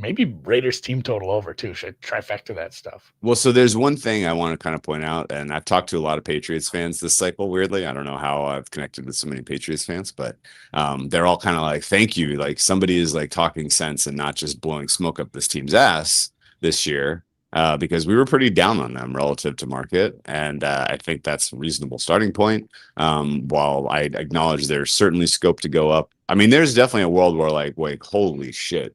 Maybe Raiders team total over too. Should I trifecta that stuff? Well, so there's one thing I want to kind of point out, and I've talked to a lot of Patriots fans this cycle. Weirdly, I don't know how I've connected with so many Patriots fans, but they're all kind of like, "Thank you." Like somebody is like talking sense and not just blowing smoke up this team's ass this year, because we were pretty down on them relative to market, and I think that's a reasonable starting point. While I acknowledge there's certainly scope to go up. I mean, there's definitely a world where like, wait, holy shit.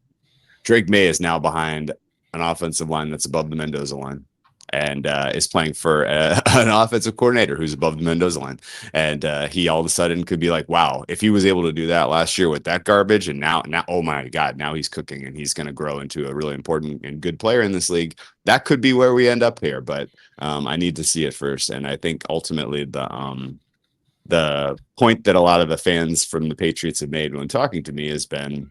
Drake May is now behind an offensive line that's above the Mendoza line and is playing for an offensive coordinator who's above the Mendoza line. And he all of a sudden could be like, wow, if he was able to do that last year with that garbage and now, oh my God, now he's cooking and he's going to grow into a really important and good player in this league. That could be where we end up here, but I need to see it first. And I think ultimately the point that a lot of the fans from the Patriots have made when talking to me has been,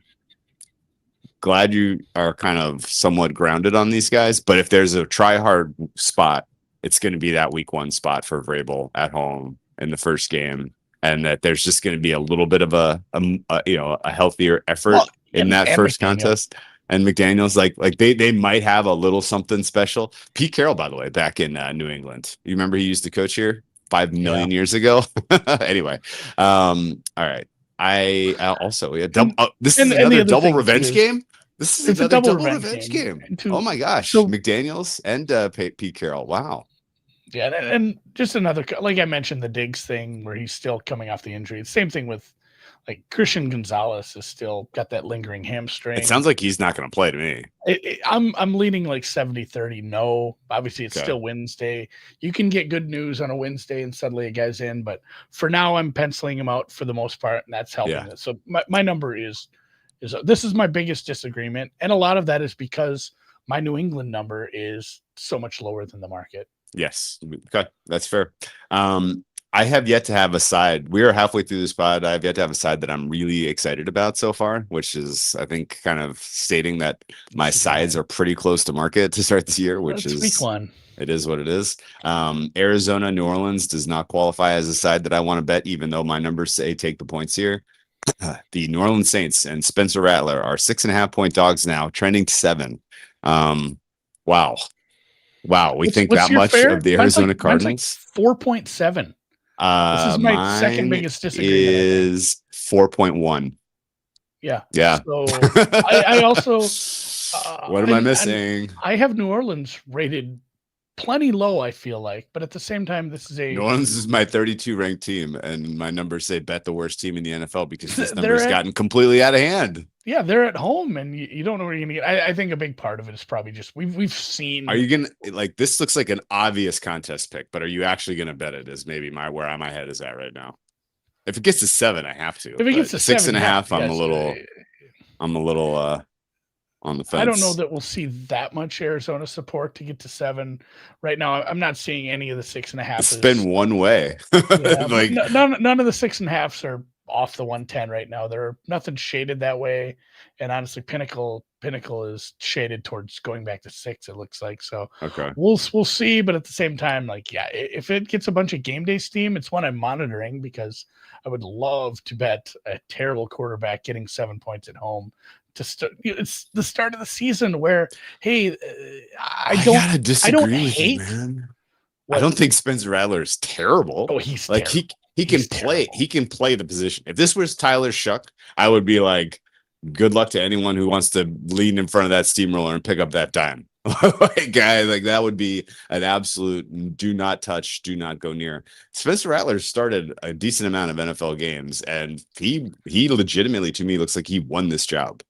glad you are kind of somewhat grounded on these guys, but if there's a try hard spot, it's going to be that week 1 spot for Vrabel at home in the first game, and that there's just going to be a little bit of a healthier effort in that first contest. And McDaniel's like they might have a little something special. Pete Carroll, by the way, back in New England, you remember he used to coach here 5 million years ago. Anyway, all right. I also this is another double revenge game. This is another double revenge game. Oh my gosh, so, McDaniels and Pete Carroll. Wow. Yeah, and just another, like I mentioned, the Diggs thing where he's still coming off the injury. Same thing with like Christian Gonzalez is still got that lingering hamstring. It sounds like he's not going to play to me. I'm leaning like 70-30 no. Obviously, it's still Wednesday. You can get good news on a Wednesday and suddenly a guy's in. But for now, I'm penciling him out for the most part, and that's helping us. So my number is this is my biggest disagreement. And a lot of that is because my New England number is so much lower than the market. Yes. Okay. That's fair. I have yet to have a side. We are halfway through this pod. I have yet to have a side that I'm really excited about so far, which is, I think, kind of stating that my sides are pretty close to market to start this year, which is week 1. It is what it is. Arizona, New Orleans does not qualify as a side that I want to bet, even though my numbers say take the points here. The New Orleans Saints and Spencer Rattler are 6.5-point dogs now, trending to 7. Wow. We think that much of the Arizona Cardinals. Like 4.7. This is my second biggest disagreement. Is 4.1. Yeah. Yeah. So I also. What am I missing? I have New Orleans rated plenty low, I feel like, but at the same time, this is New Orleans is my 32 ranked team, and my numbers say bet the worst team in the NFL because this number's gotten completely out of hand. Yeah, they're at home, and you don't know where you're gonna get. I think a big part of it is probably just we've seen. Are you gonna like this? Looks like an obvious contest pick, but are you actually gonna bet it? Is maybe where my head is at right now. If it gets to 7, I have to. If it gets to 6.5, I'm a little on the fence. I don't know that we'll see that much Arizona support to get to 7 right now. I'm not seeing any of the 6.5. It's been one way. Like none of the 6.5s are off the 110 right now. They're nothing shaded that way, and honestly, Pinnacle is shaded towards going back to 6. It looks like so. Okay, we'll see, but at the same time, like if it gets a bunch of game day steam, it's one I'm monitoring because I would love to bet a terrible quarterback getting 7 points at home. To start, it's the start of the season where, hey, I gotta disagree with hate, you, man. I don't think Spencer Rattler is terrible. Oh, he's like terrible. he can play. He can play the position. If this was Tyler Shuck, I would be like, good luck to anyone who wants to lean in front of that steamroller and pick up that dime. Guy, like that would be an absolute do not touch, do not go near. Spencer Rattler started a decent amount of NFL games, and he legitimately to me looks like he won this job.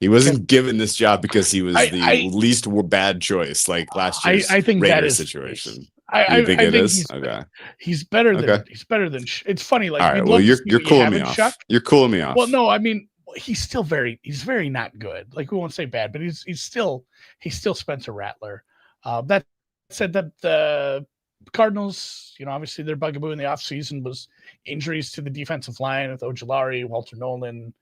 He wasn't given this job because he was the least bad choice, like last year's I think Raiders that is situation. I think it is? Okay. He's better than it's funny. Like, all right, well, you're cooling me off. Chuck. You're cooling me off. Well, no, I mean, he's very not good. Like, we won't say bad, but he's still Spencer Rattler. That said, that the Cardinals, obviously their bugaboo in the offseason was injuries to the defensive line with Ojulari, Walter Nolan.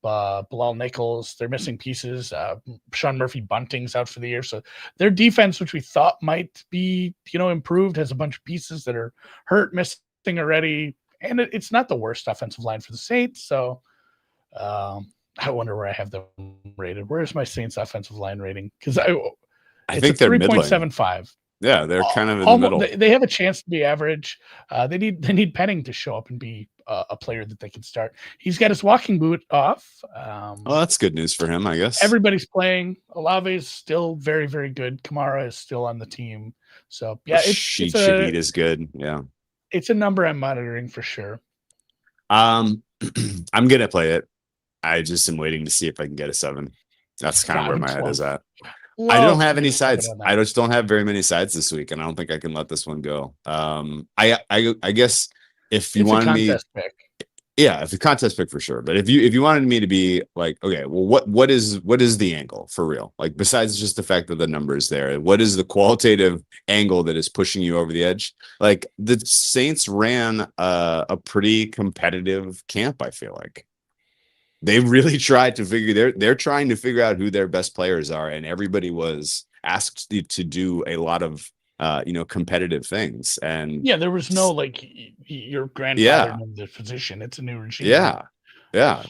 Bilal Nichols. They're missing pieces. Sean Murphy Bunting's out for the year. So their defense, which we thought might be, improved, has a bunch of pieces that are hurt, missing already. And it's not the worst offensive line for the Saints. So I wonder where I have them rated. Where's my Saints offensive line rating? Because I think they're 3.75. Yeah, they're kind of in the middle. They have a chance to be average. They need Penning to show up and be a player that they can start. He's got his walking boot off. Well, that's good news for him, I guess. Everybody's playing. Olave is still very, very good. Kamara is still on the team. So yeah, Shaheed is good. Yeah, it's a number I'm monitoring for sure. I'm gonna play it. I just am waiting to see if I can get a 7. That's kind of where my head is at. I don't have any sides. I just don't have very many sides this week, and I don't think I can let this one go. I guess if you wanted me, yeah, if the contest pick for sure. But if you wanted me to be like, okay, well, what is the angle for real? Like besides just the fact that the number is there, what is the qualitative angle that is pushing you over the edge? Like the Saints ran a pretty competitive camp. I feel like. They really tried to they're trying to figure out who their best players are, and everybody was asked to do a lot of competitive things. And yeah, there was no like your grandfather in the position. It's a new regime. Yeah.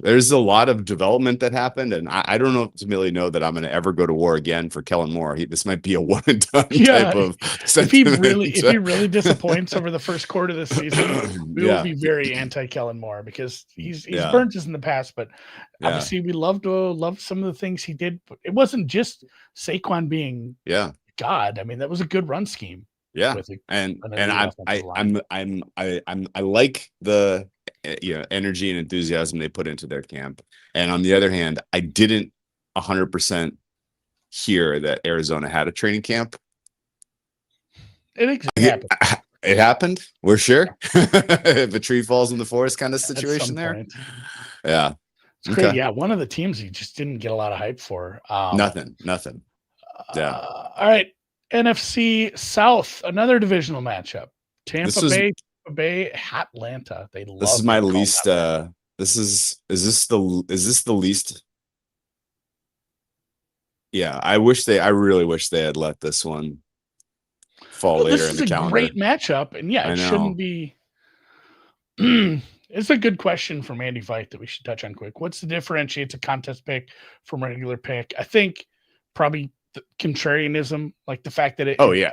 There's a lot of development that happened, and I don't ultimately know that I'm going to ever go to war again for Kellen Moore. This might be a one and done type of sentiment. If he really disappoints over the first quarter of the season, we will be very anti Kellen Moore because he's burnt us in the past. But obviously, we loved some of the things he did. But it wasn't just Saquon being God. I mean, that was a good run scheme. Yeah, and I like the energy and enthusiasm they put into their camp. And on the other hand, I didn't 100% hear that Arizona had a training camp. It happened. It happened. We're sure. If a tree falls in the forest kind of situation there. Point. Yeah. It's great. Yeah. One of the teams you just didn't get a lot of hype for. Nothing. Yeah. All right. NFC South, another divisional matchup. Tampa Bay, Atlanta. This is my least. Is this the least? Yeah, I really wish they had let this one fall later in the calendar. This is a great matchup, and it shouldn't be. It's a good question from Andy Veit that we should touch on quick. What's the differentiates a contest pick from a regular pick? I think probably the contrarianism, like the fact that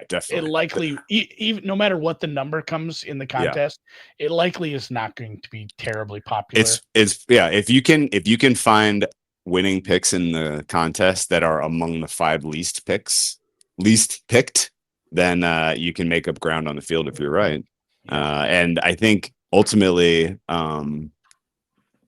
definitely. It likely, even no matter what the number comes in the contest, it likely is not going to be terribly popular. If you can find winning picks in the contest that are among the 5 least picked, then you can make up ground on the field if you're right. And I think ultimately,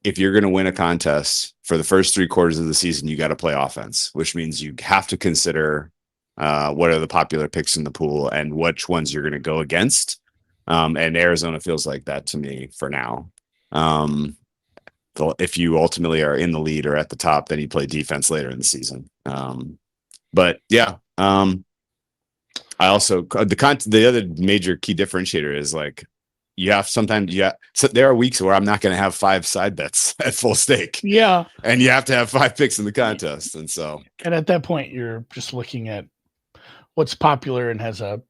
if you're going to win a contest for the first 3 quarters of the season, you got to play offense, which means you have to consider what are the popular picks in the pool and which ones you're going to go against. And Arizona feels like that to me for now. If you ultimately are in the lead or at the top, then you play defense later in the season. I also the other major key differentiator is like, so there are weeks where I'm not going to have 5 side bets at full stake. Yeah. And you have to have 5 picks in the contest. And at that point, you're just looking at what's popular and has an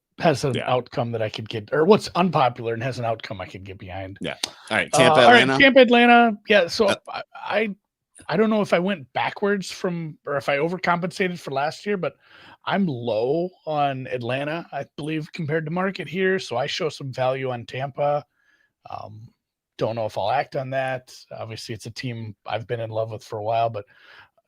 outcome that I could get, or what's unpopular and has an outcome I could get behind. Yeah. All right. Tampa, Atlanta. Yeah. So I don't know if I went backwards or if I overcompensated for last year, but I'm low on Atlanta, I believe, compared to market here. So I show some value on Tampa. Don't know if I'll act on that. Obviously, it's a team I've been in love with for a while, but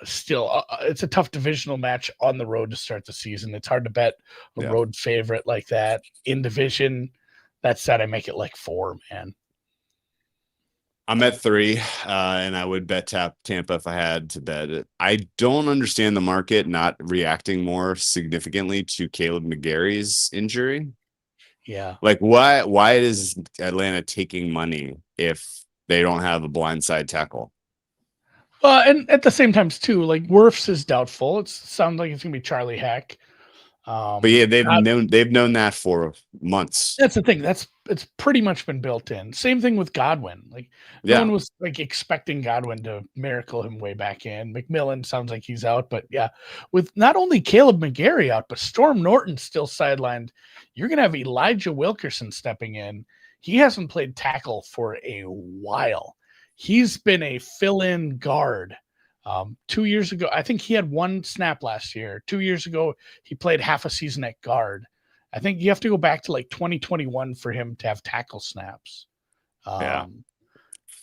still, it's a tough divisional match on the road to start the season. It's hard to bet a road favorite like that in division. That said, I make it like 4, man. I'm at 3, and I would bet Tampa if I had to bet it. I don't understand the market not reacting more significantly to Caleb McGarry's injury. Yeah. Like, why is Atlanta taking money if they don't have a blindside tackle? And at the same time, too, like Wirfs is doubtful. It sounds like it's going to be Charlie Heck. But yeah, they've known that for months. That's the thing. It's pretty much been built in. Same thing with Godwin. Like no one was like expecting Godwin to miracle him way back in. McMillan sounds like he's out, but yeah, with not only Caleb McGarry out, but Storm Norton still sidelined. You're gonna have Elijah Wilkerson stepping in. He hasn't played tackle for a while. He's been a fill-in guard. 2 years ago, I think he had one snap last year. 2 years ago, he played half a season at guard. I think you have to go back to like 2021 for him to have tackle snaps.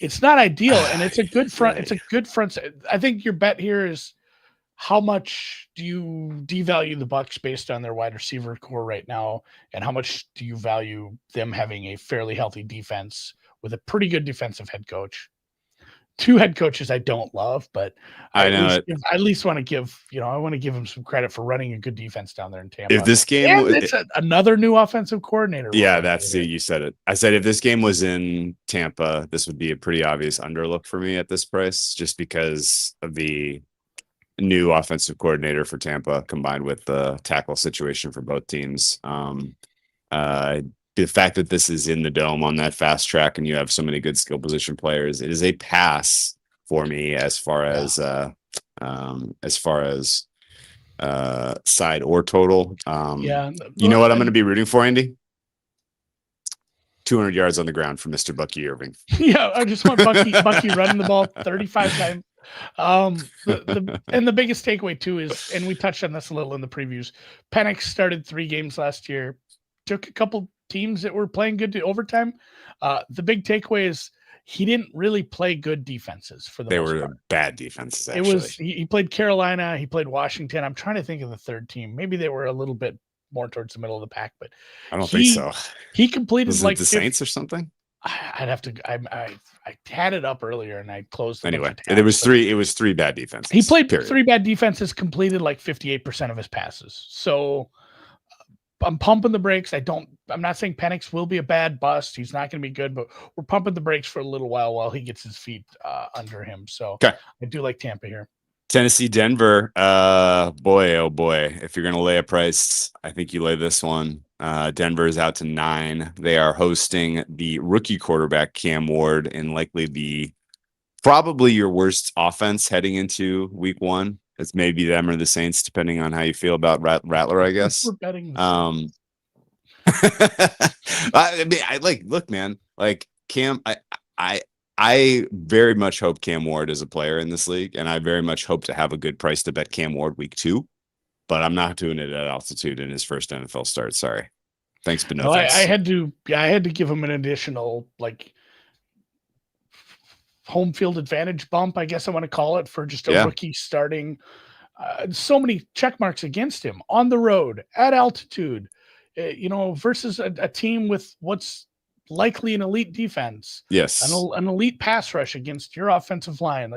It's not ideal, and it's a good front. It's a good front. I think your bet here is how much do you devalue the Bucs based on their wide receiver core right now, and how much do you value them having a fairly healthy defense with a pretty good defensive head coach? Two head coaches I don't love, but I at least want to give, I want to give him some credit for running a good defense down there in Tampa. If this game it's another new offensive coordinator. Yeah, that's it. You said it. I said if this game was in Tampa, this would be a pretty obvious underlook for me at this price, just because of the new offensive coordinator for Tampa combined with the tackle situation for both teams. The fact that this is in the dome on that fast track and you have so many good skill position players, it is a pass for me as far as side or total. You know what I'm going to be rooting for, Andy? 200 yards on the ground for Mr. Bucky Irving. Yeah, I just want Bucky running the ball 35 times. The biggest takeaway too is, and we touched on this a little in the previews, Penix started 3 games last year, took a couple teams that were playing good to overtime. The big takeaway is he didn't really play good defenses for the most part. They were bad defenses, actually. He played Carolina, he played Washington. I'm trying to think of the third team. Maybe they were a little bit more towards the middle of the pack, but I don't think so. He completed was like the Saints or something. I'd have to. I had it up earlier and I closed. Anyway, it was 3 bad defenses. He played 3 bad defenses, completed like 58% of his passes. So I'm pumping the brakes. I'm not saying Penix will be a bad bust. He's not going to be good, but we're pumping the brakes for a little while he gets his feet under him. So I do like Tampa here. Tennessee, Denver. Boy, oh boy. If you're going to lay a price, I think you lay this one. Denver is out to 9. They are hosting the rookie quarterback Cam Ward in likely probably your worst offense heading into week 1. It's maybe them or the Saints, depending on how you feel about Rattler, I guess. We're betting. I mean, look, man, like Cam, I very much hope Cam Ward is a player in this league, and I very much hope to have a good price to bet Cam Ward week 2, but I'm not doing it at altitude in his first NFL start. Sorry. Thanks, but no thanks. I had to give him an additional home field advantage bump, I guess I want to call it, for just a rookie starting. So many check marks against him on the road at altitude, versus a team with what's likely an elite defense. Yes. An elite pass rush against your offensive line.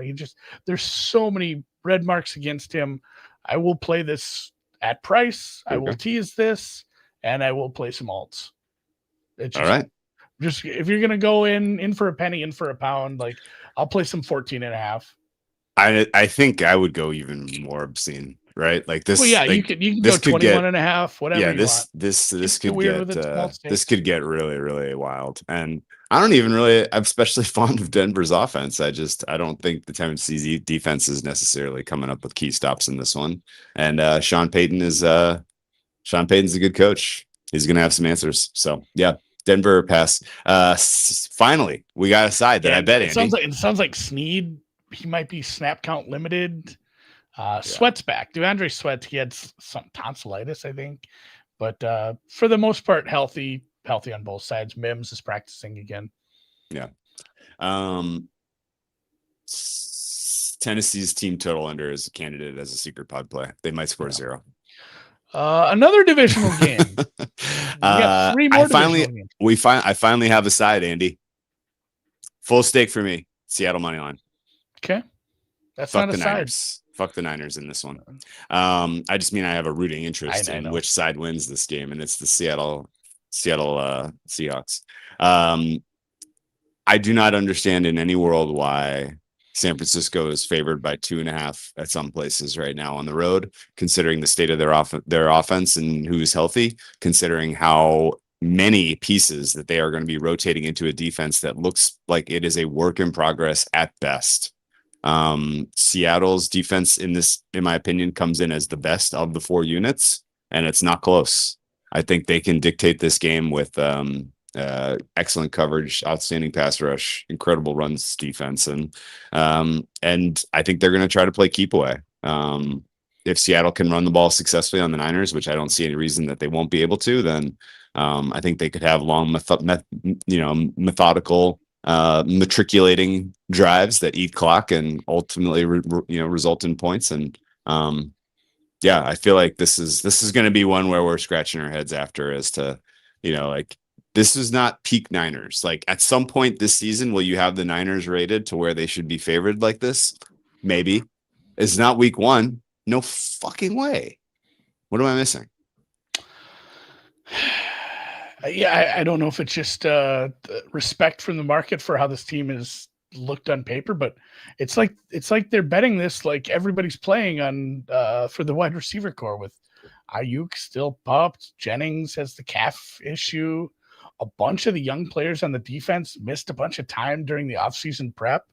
There's so many red marks against him. I will play this at price. Okay. I will tease this, and I will play some alts. All right. Just if you're gonna go in for a penny, in for a pound, I'll play some 14.5. I think I would go even more obscene, right? Like this. Well, yeah, you can go 21.5, whatever. Yeah, this could get really, really wild. And I'm especially fond of Denver's offense. I don't think the Tennessee defense is necessarily coming up with key stops in this one. And Sean Payton's a good coach. He's gonna have some answers. So yeah. Denver pass. Finally, we got a side that I bet Andy. It sounds like Snead. He might be snap count limited. Sweat's back. DeAndre Sweat. He had some tonsillitis, I think, but for the most part, healthy on both sides. Mims is practicing again. Yeah. Tennessee's team total under is a candidate as a secret pod play. They might score 0. Another divisional game. We got 3 more divisional games. I finally have a side, Andy. Full stake for me. Seattle money line. Okay, that's not a side. Fuck the Niners in this one. I just mean I have a rooting interest in which side wins this game, and it's the Seattle Seahawks. I do not understand in any world why San Francisco is favored by 2.5 at some places right now on the road, considering the state of their offense and who's healthy, considering how many pieces that they are going to be rotating into a defense that looks like it is a work in progress at best. Seattle's defense in my opinion, comes in as the best of the 4 units, and it's not close. I think they can dictate this game with excellent coverage, outstanding pass rush, incredible runs defense, and I think they're going to try to play keep away. If Seattle can run the ball successfully on the Niners, which I don't see any reason that they won't be able to, then I think they could have long, methodical, matriculating drives that eat clock and ultimately, result in points. And I feel like this is going to be one where we're scratching our heads after as to, this is not peak Niners. Like at some point this season, will you have the Niners rated to where they should be favored like this? Maybe. It's not week 1. No fucking way. What am I missing? Yeah, I don't know if it's just respect from the market for how this team is looked on paper, but it's like they're betting this like everybody's playing on for the wide receiver core with Ayuk still popped. Jennings has the calf issue. A bunch of the young players on the defense missed a bunch of time during the offseason prep.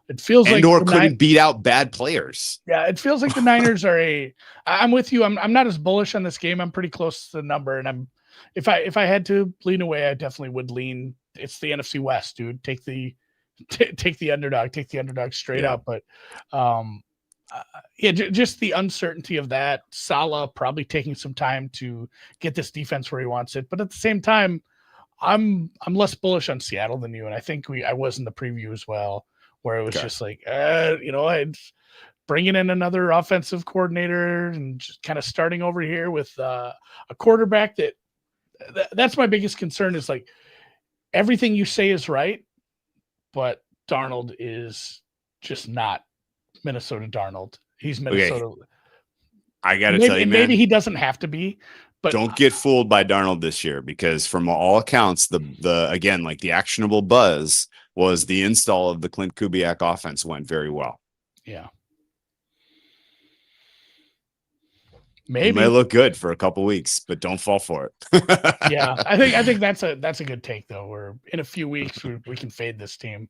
It feels like couldn't beat out bad players. Yeah, it feels like the Niners are I'm with you. I'm not as bullish on this game. I'm pretty close to the number, and if I had to lean away, I definitely would lean. It's the NFC West, dude. Take the underdog straight up. But just the uncertainty of that. Saleh probably taking some time to get this defense where he wants it, but at the same time, I'm less bullish on Seattle than you, and I think I was in the preview as well, where it was just like, I'd bringing in another offensive coordinator and just kind of starting over here with a quarterback that's my biggest concern is like everything you say is right, but Darnold is just not Minnesota Darnold. He's Minnesota. Okay. I got to tell you, man. Maybe he doesn't have to be. But don't get fooled by Darnold this year, because from all accounts, the actionable buzz was the install of the Clint Kubiak offense went very well. Yeah. Maybe it may look good for a couple weeks, but don't fall for it. Yeah. I think that's a good take though. Where in a few weeks we can fade this team.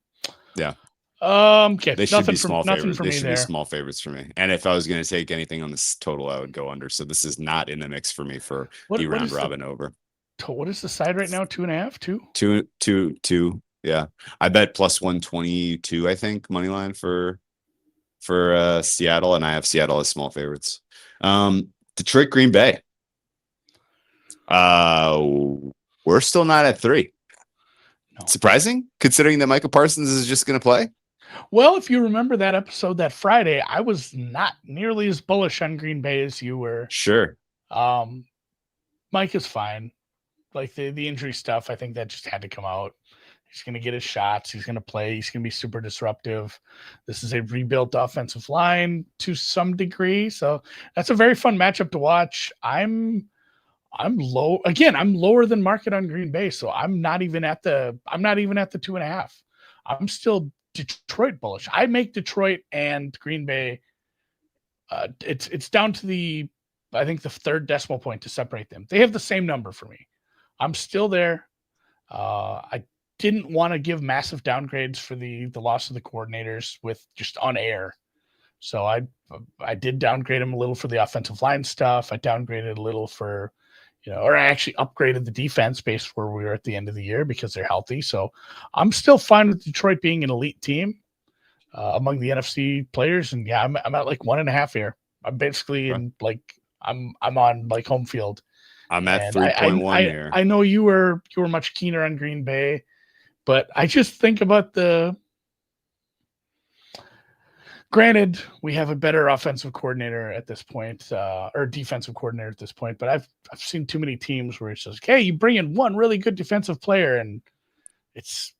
Yeah. Okay. They should be small favorites. They should be small favorites for me. And if I was going to take anything on this total, I would go under. So this is not in the mix for me for the round robin over. What is the side right now? 2.5, 2? 2. Yeah. I bet plus 122, I think, money line for Seattle. And I have Seattle as small favorites. Detroit, Green Bay. We're still not at 3. No. Surprising, considering that Micah Parsons is just going to play. Well, if you remember that episode that Friday, I was not nearly as bullish on Green Bay as you were. Sure. Mike is fine. Like the injury stuff, I think that just had to come out. He's going to get his shots. He's going to play. He's going to be super disruptive. This is a rebuilt offensive line to some degree. So that's a very fun matchup to watch. I'm low. Again, I'm lower than market on Green Bay. So I'm not even at the 2.5. I'm still Detroit bullish. I make Detroit and Green Bay. It's down to I think the third decimal point to separate them. They have the same number for me. I'm still there. I didn't want to give massive downgrades for the loss of the coordinators with just on air. So I did downgrade them a little for the offensive line stuff. I downgraded a little for, or I actually upgraded the defense based where we were at the end of the year because they're healthy. So I'm still fine with Detroit being an elite team among the NFC players. And yeah, I'm at like 1.5 here. I'm basically in like, I'm on like home field. I'm at 3.1 here. I know you were much keener on Green Bay, but I just think about granted, we have a better offensive coordinator at this point, or defensive coordinator at this point, but I've seen too many teams where it's just, hey, you bring in one really good defensive player and it's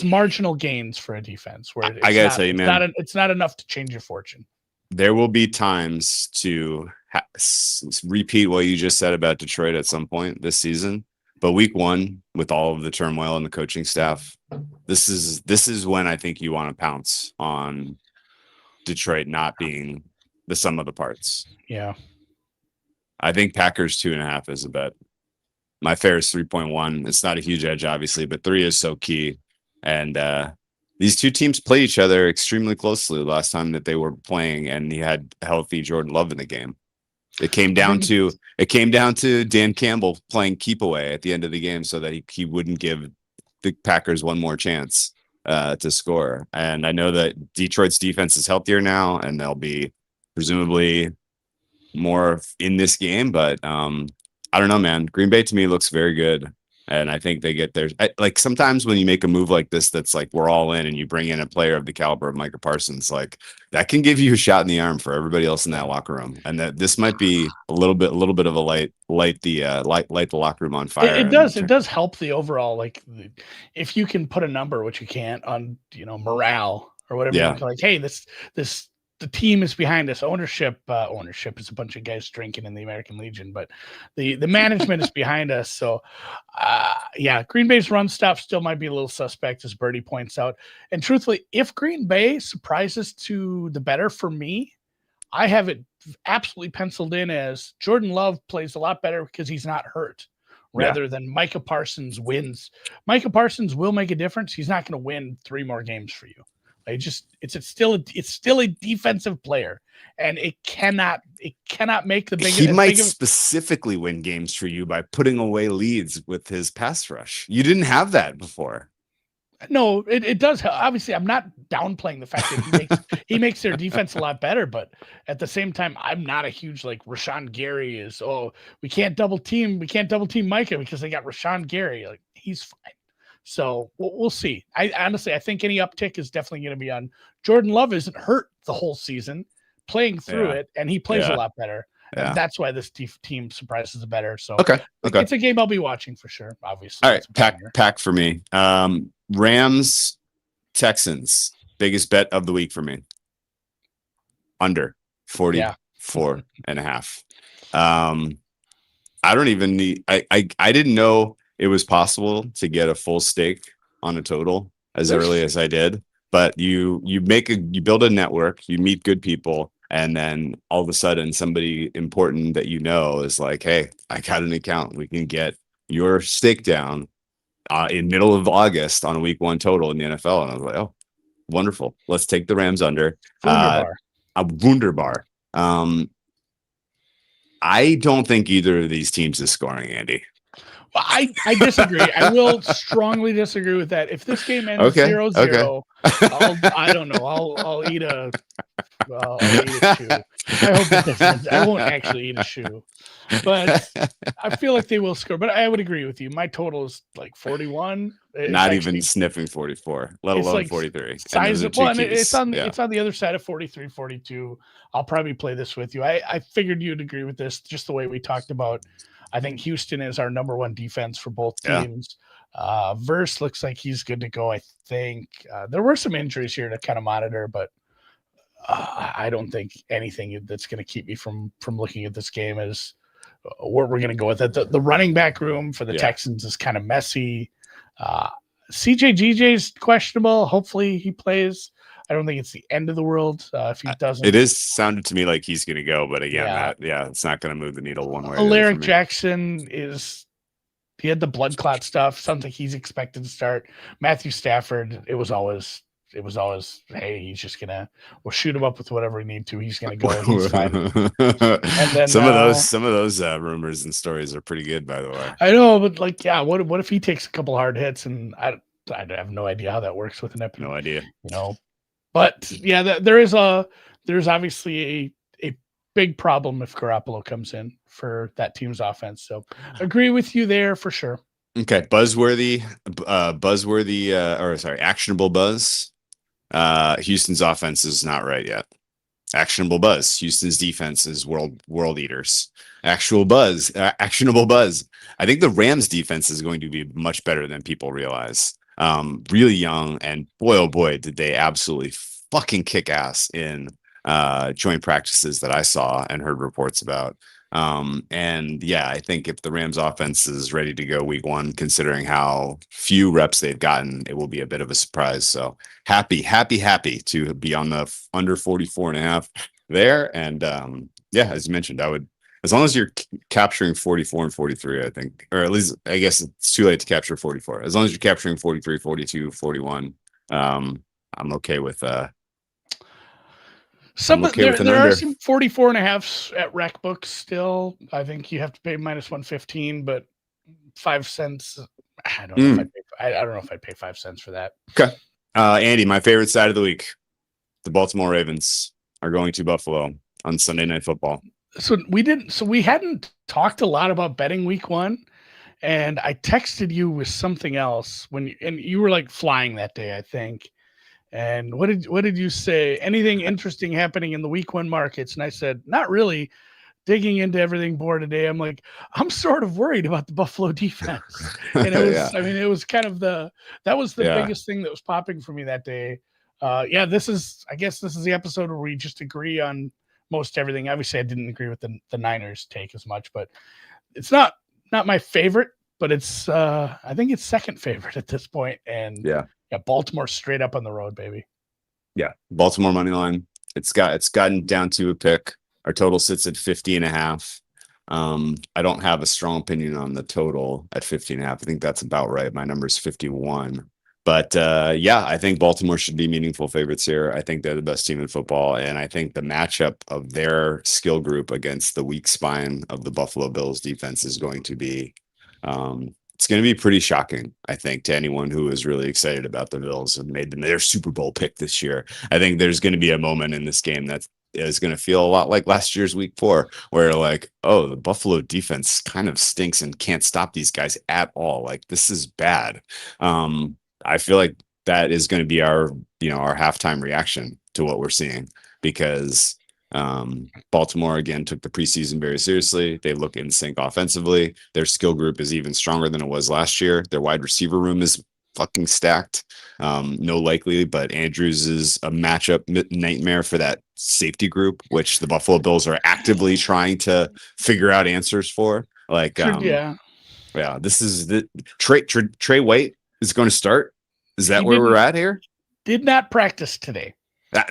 marginal gains for a defense where I gotta tell you, man, it's not enough to change your fortune. There will be times to repeat what you just said about Detroit at some point this season, But week one, with all of the turmoil in the coaching staff, this is when I think you want to pounce on Detroit not being the sum of the parts. Yeah. I think Packers 2.5 is a bet. My fair is 3.1. It's not a huge edge, obviously, but 3 is so key. And these two teams played each other extremely closely the last time that they were playing, and he had healthy Jordan Love in the game. It came down to Dan Campbell playing keep away at the end of the game so that he wouldn't give the Packers one more chance to score. And I know that Detroit's defense is healthier now, and they'll be presumably more in this game. But I don't know, man. Green Bay to me looks very good. And I think they get there. Like sometimes when you make a move like this, that's like we're all in, and you bring in a player of the caliber of Micah Parsons, like that can give you a shot in the arm for everybody else in that locker room. And that this might be a little bit of a light the locker room on fire. It does help the overall, like if you can put a number, which you can't, on morale or whatever. Yeah. Like, hey, the team is behind us. Ownership is a bunch of guys drinking in the American Legion, but the management is behind us. So, Green Bay's run stop still might be a little suspect, as Birdie points out. And truthfully, if Green Bay surprises to the better for me, I have it absolutely penciled in as Jordan Love plays a lot better because he's not hurt, rather than Micah Parsons wins. Micah Parsons will make a difference. He's not going to win 3 more games for you. It's still a defensive player, and it cannot make the biggest. He might specifically win games for you by putting away leads with his pass rush. You didn't have that before. No, it does. Obviously, I'm not downplaying the fact that he makes their defense a lot better, but at the same time, I'm not a huge like Rashawn Gary is. Oh, we can't double team Micah because they got Rashawn Gary. Like he's fine. So we'll see. I honestly think any uptick is definitely going to be on Jordan Love. Isn't hurt the whole season, playing through it, and he plays a lot better. Yeah. And that's why this team surprises better. So okay, it's a game I'll be watching for sure. Obviously, all right. Pack for me. Rams, Texans, biggest bet of the week for me. Under 44.5. I don't even need. I didn't know it was possible to get a full stake on a total as early as I did, but you build a network, you meet good people, and then all of a sudden somebody important that is like, hey, I got an account. We can get your stake down in middle of August on a week 1 total in the NFL. And I was like, oh, wonderful. Let's take the Rams under. A wunderbar. I don't think either of these teams is scoring, Andy. I disagree. I will strongly disagree with that. If this game ends 0-0, I don't know. I'll eat a shoe. I hope it doesn't. I won't actually eat a shoe, but I feel like they will score. But I would agree with you. My total is like 41. Not even sniffing 44, let alone like 43. It's on the other side of 43, 42. I'll probably play this with you. I figured you'd agree with this, just the way we talked about. I think Houston is our number 1 defense for both teams. Verse looks like he's good to go. I think there were some injuries here to kind of monitor, but I don't think anything that's going to keep me from looking at this game is where we're going to go with it. The running back room for the Texans is kind of messy. CJGJ's questionable. Hopefully he plays. I don't think it's the end of the world if he doesn't. It is sounded to me like he's going to go, but again, it's not going to move the needle one way. Alaric Jackson he had the blood clot stuff. Sounds like he's expected to start. Matthew Stafford, it was always, hey, he's just we'll shoot him up with whatever we need to. He's gonna go. He's fine. And then some of those rumors and stories are pretty good, by the way. I know, but what if he takes a couple hard hits, and I have no idea how that works with an epi. No idea. But there's obviously a big problem if Garoppolo comes in for that team's offense. So agree with you there for sure. Okay. Actionable buzz. Houston's offense is not right yet. Actionable buzz. Houston's defense is world eaters. Actionable buzz. I think the Rams defense is going to be much better than people realize. Really young, and boy, oh boy, did they absolutely fucking kick ass in joint practices that I saw and heard reports about. And yeah, I think if the Rams offense is ready to go week 1, considering how few reps they've gotten, it will be a bit of a surprise. So happy to be on the under 44.5 there. And yeah, as you mentioned, I would, as long as you're capturing 44 and 43, I think, or at least I guess it's too late to capture 44. As long as you're capturing 43, 42, 41, I'm okay with there are some 44 and a halfs at rec books still. I think you have to pay minus 115, but 5 cents. I don't know if I'd pay, I don't know if I'd pay 5 cents for that. Okay. Andy, my favorite side of the week. The Baltimore Ravens are going to Buffalo on Sunday Night Football. So we hadn't talked a lot about betting week 1, and I texted you with something else and you were like flying that day, I think. And what did you say? Anything interesting happening in the week 1 markets? And I said, not really. Digging into everything more today, I'm like, I'm sort of worried about the Buffalo defense. And it was, I mean, it was kind of that was the biggest thing that was popping for me that day. I guess this is the episode where we just agree on most everything. Obviously, I didn't agree with the Niners take as much, but it's not my favorite, but it's I think it's second favorite at this point. And yeah, Baltimore straight up on the road, baby. Yeah, Baltimore money line. It's gotten down to a pick. Our total sits at 50.5. I don't have a strong opinion on the total at 50.5. I think that's about right. My number is 51. But yeah, I think Baltimore should be meaningful favorites here. I think they're the best team in football. And I think the matchup of their skill group against the weak spine of the Buffalo Bills defense is going to be it's going to be pretty shocking, I think, to anyone who is really excited about the Bills and made them their Super Bowl pick this year. I think there's going to be a moment in this game that is going to feel a lot like last year's week 4, where like, oh, the Buffalo defense kind of stinks and can't stop these guys at all. Like, this is bad. I feel like that is going to be our halftime reaction to what we're seeing, because Baltimore again took the preseason very seriously. They look in sync offensively. Their skill group is even stronger than it was last year. Their wide receiver room is fucking stacked. No Likely, but Andrews is a matchup nightmare for that safety group, which the Buffalo Bills are actively trying to figure out answers for. Like, this is the Trey White is going to start. Is that where we're at here? Did not practice today.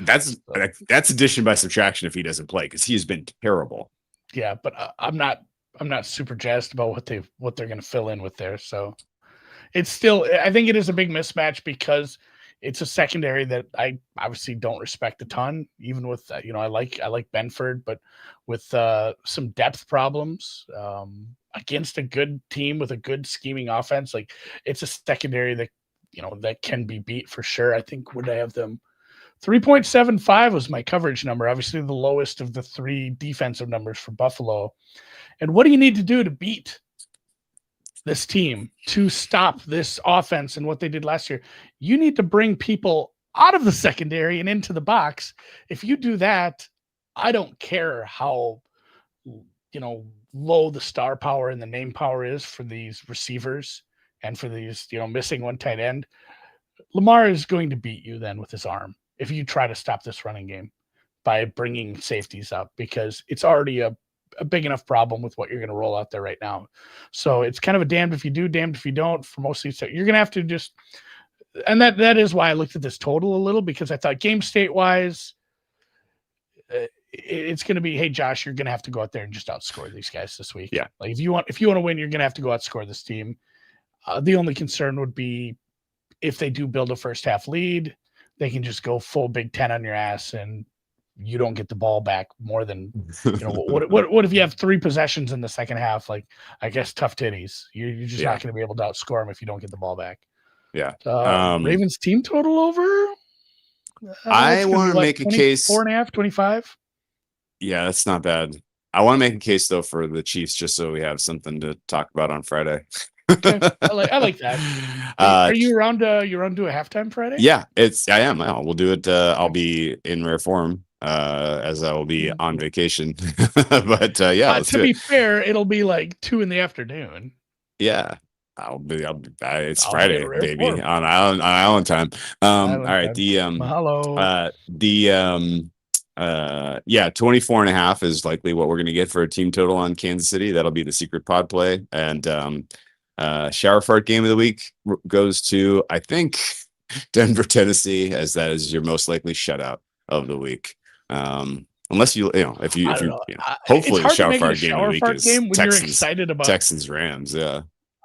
That's addition by subtraction if he doesn't play, because he has been terrible. Yeah, but I'm not super jazzed about what they're going to fill in with there. So it's still, I think it is a big mismatch, because it's a secondary that I obviously don't respect a ton, even with I like Benford, but with some depth problems against a good team with a good scheming offense. Like, it's a secondary that that can be beat for sure. I think would I have them 3.75 was my coverage number, obviously the lowest of the 3 defensive numbers for Buffalo. And what do you need to do to beat this team, to stop this offense and what they did last year? You need to bring people out of the secondary and into the box. If you do that, I don't care how low the star power and the name power is for these receivers and for these missing one tight end. Lamar is going to beat you then with his arm if you try to stop this running game by bringing safeties up, because it's already a big enough problem with what you're going to roll out there right now. So it's kind of a damned if you do, damned if you don't for most of these. You're going to have to just, and that is why I looked at this total a little, because I thought game state wise, it's going to be, hey Josh, you're going to have to go out there and just outscore these guys this week. Yeah. Like if you want to win, you're going to have to go outscore this team. The only concern would be if they do build a first half lead, they can just go full Big Ten on your ass and you don't get the ball back more than, what if you have 3 possessions in the second half? Like, I guess tough titties. You're just not going to be able to outscore them if you don't get the ball back. Yeah. Ravens team total over. I want to make a case. 4.5, 25. Yeah, that's not bad. I want to make a case though for the Chiefs, just so we have something to talk about on Friday. Okay. I like that. Are you around to a halftime Friday? Yeah, I am. We'll do it. I'll be in rare form as I will be on vacation. But yeah, to be fair, it'll be like 2 p.m. Yeah. I'll be it's Friday, baby, on island time. All right. Mahalo. Yeah, 24.5 is likely what we're going to get for a team total on Kansas City. That'll be the secret pod play. And shower fart game of the week goes to, I think, Denver, Tennessee, as that is your most likely shutout of the week. Unless if you hopefully the shower fart game of the week is when you're excited about Texans Rams. Yeah.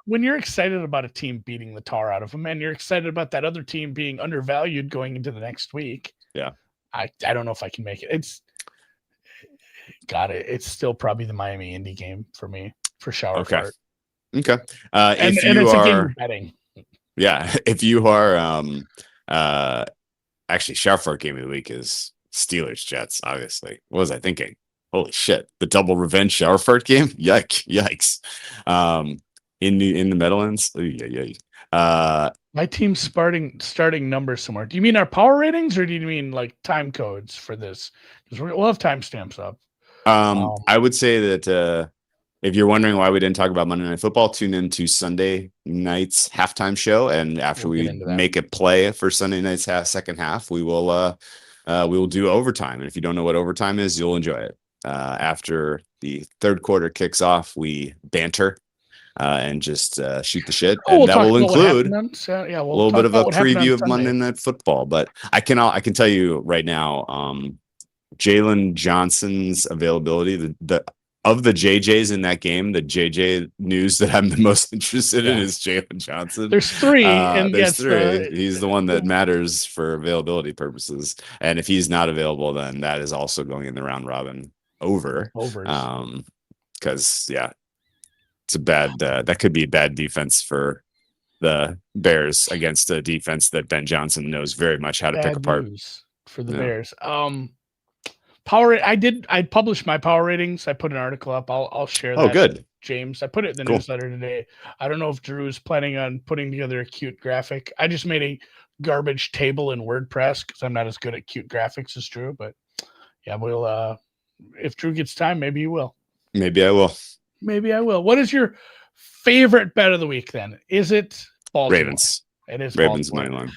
When you're excited about a team beating the tar out of them, and you're excited about that other team being undervalued going into the next week. Yeah. I don't know if I can make it. It's still probably the Miami Indy game for me for shower fart. Okay. And it's a game of betting. Yeah. If you are actually shower fart game of the week is Steelers Jets, obviously. What was I thinking? Holy shit. The double revenge shower fart game? Yikes. In the Meadowlands. My team's starting numbers somewhere. Do you mean our power ratings, or do you mean like time codes for this? Because we'll have timestamps up. I would say that if you're wondering why we didn't talk about Monday Night Football, tune in to Sunday night's halftime show, and after we make a play for Sunday night's second half, we will do overtime. And if you don't know what overtime is, you'll enjoy it. After the third quarter kicks off, we banter. And just shoot the shit, and that will include a little bit of a preview of Monday Night Football. But I can tell you right now, Jalen Johnson's availability, of the JJs in that game, the JJ news that I'm the most interested in is Jalen Johnson. There's three, and there's three. He's the one that matters for availability purposes, and if he's not available, then that is also going in the round robin overs. Because it's a bad that could be bad defense for the Bears against a defense that Ben Johnson knows very much how to pick apart. For the Bears. I published my power ratings. I put an article up. I'll share that. Oh, good. James. I put it in the newsletter today. I don't know if Drew is planning on putting together a cute graphic. I just made a garbage table in WordPress because I'm not as good at cute graphics as Drew, but yeah, we'll if Drew gets time, maybe you will. Maybe I will. What is your favorite bet of the week then? Is it Baltimore? Ravens. It is Ravens money line.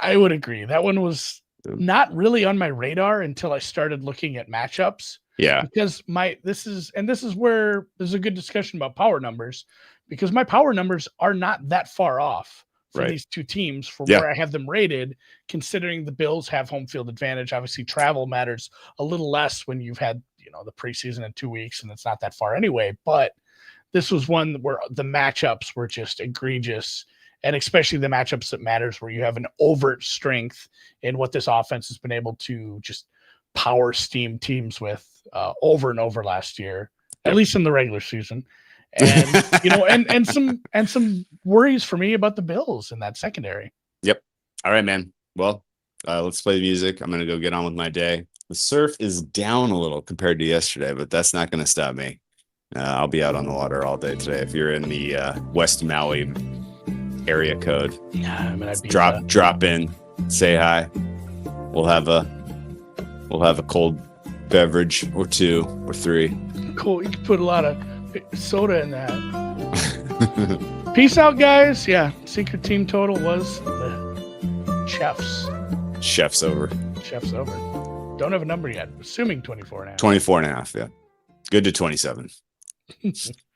I would agree. That one was not really on my radar until I started looking at matchups. Yeah. Because this is where there's a good discussion about power numbers, because my power numbers are not that far off for these two teams for where I have them rated, considering the Bills have home field advantage. Obviously, travel matters a little less when you've had the preseason in 2 weeks and it's not that far anyway. But this was one where the matchups were just egregious, and especially the matchups that matters where you have an overt strength in what this offense has been able to just power steam teams with over and over last year, at least in the regular season. And and some worries for me about the Bills in that secondary. Yep. All right, man. Well, let's play the music. I'm gonna go get on with my day. The surf is down a little compared to yesterday, but that's not going to stop me. I'll be out on the water all day today. If you're in the West Maui area code, drop in, say hi. We'll have a cold beverage or 2 or 3. Cool. You can put a lot of soda in that. Peace out, guys. Yeah, secret team total was the Chefs. Chef's over. Don't have a number yet. Assuming 24.5. 24.5, yeah. Good to 27.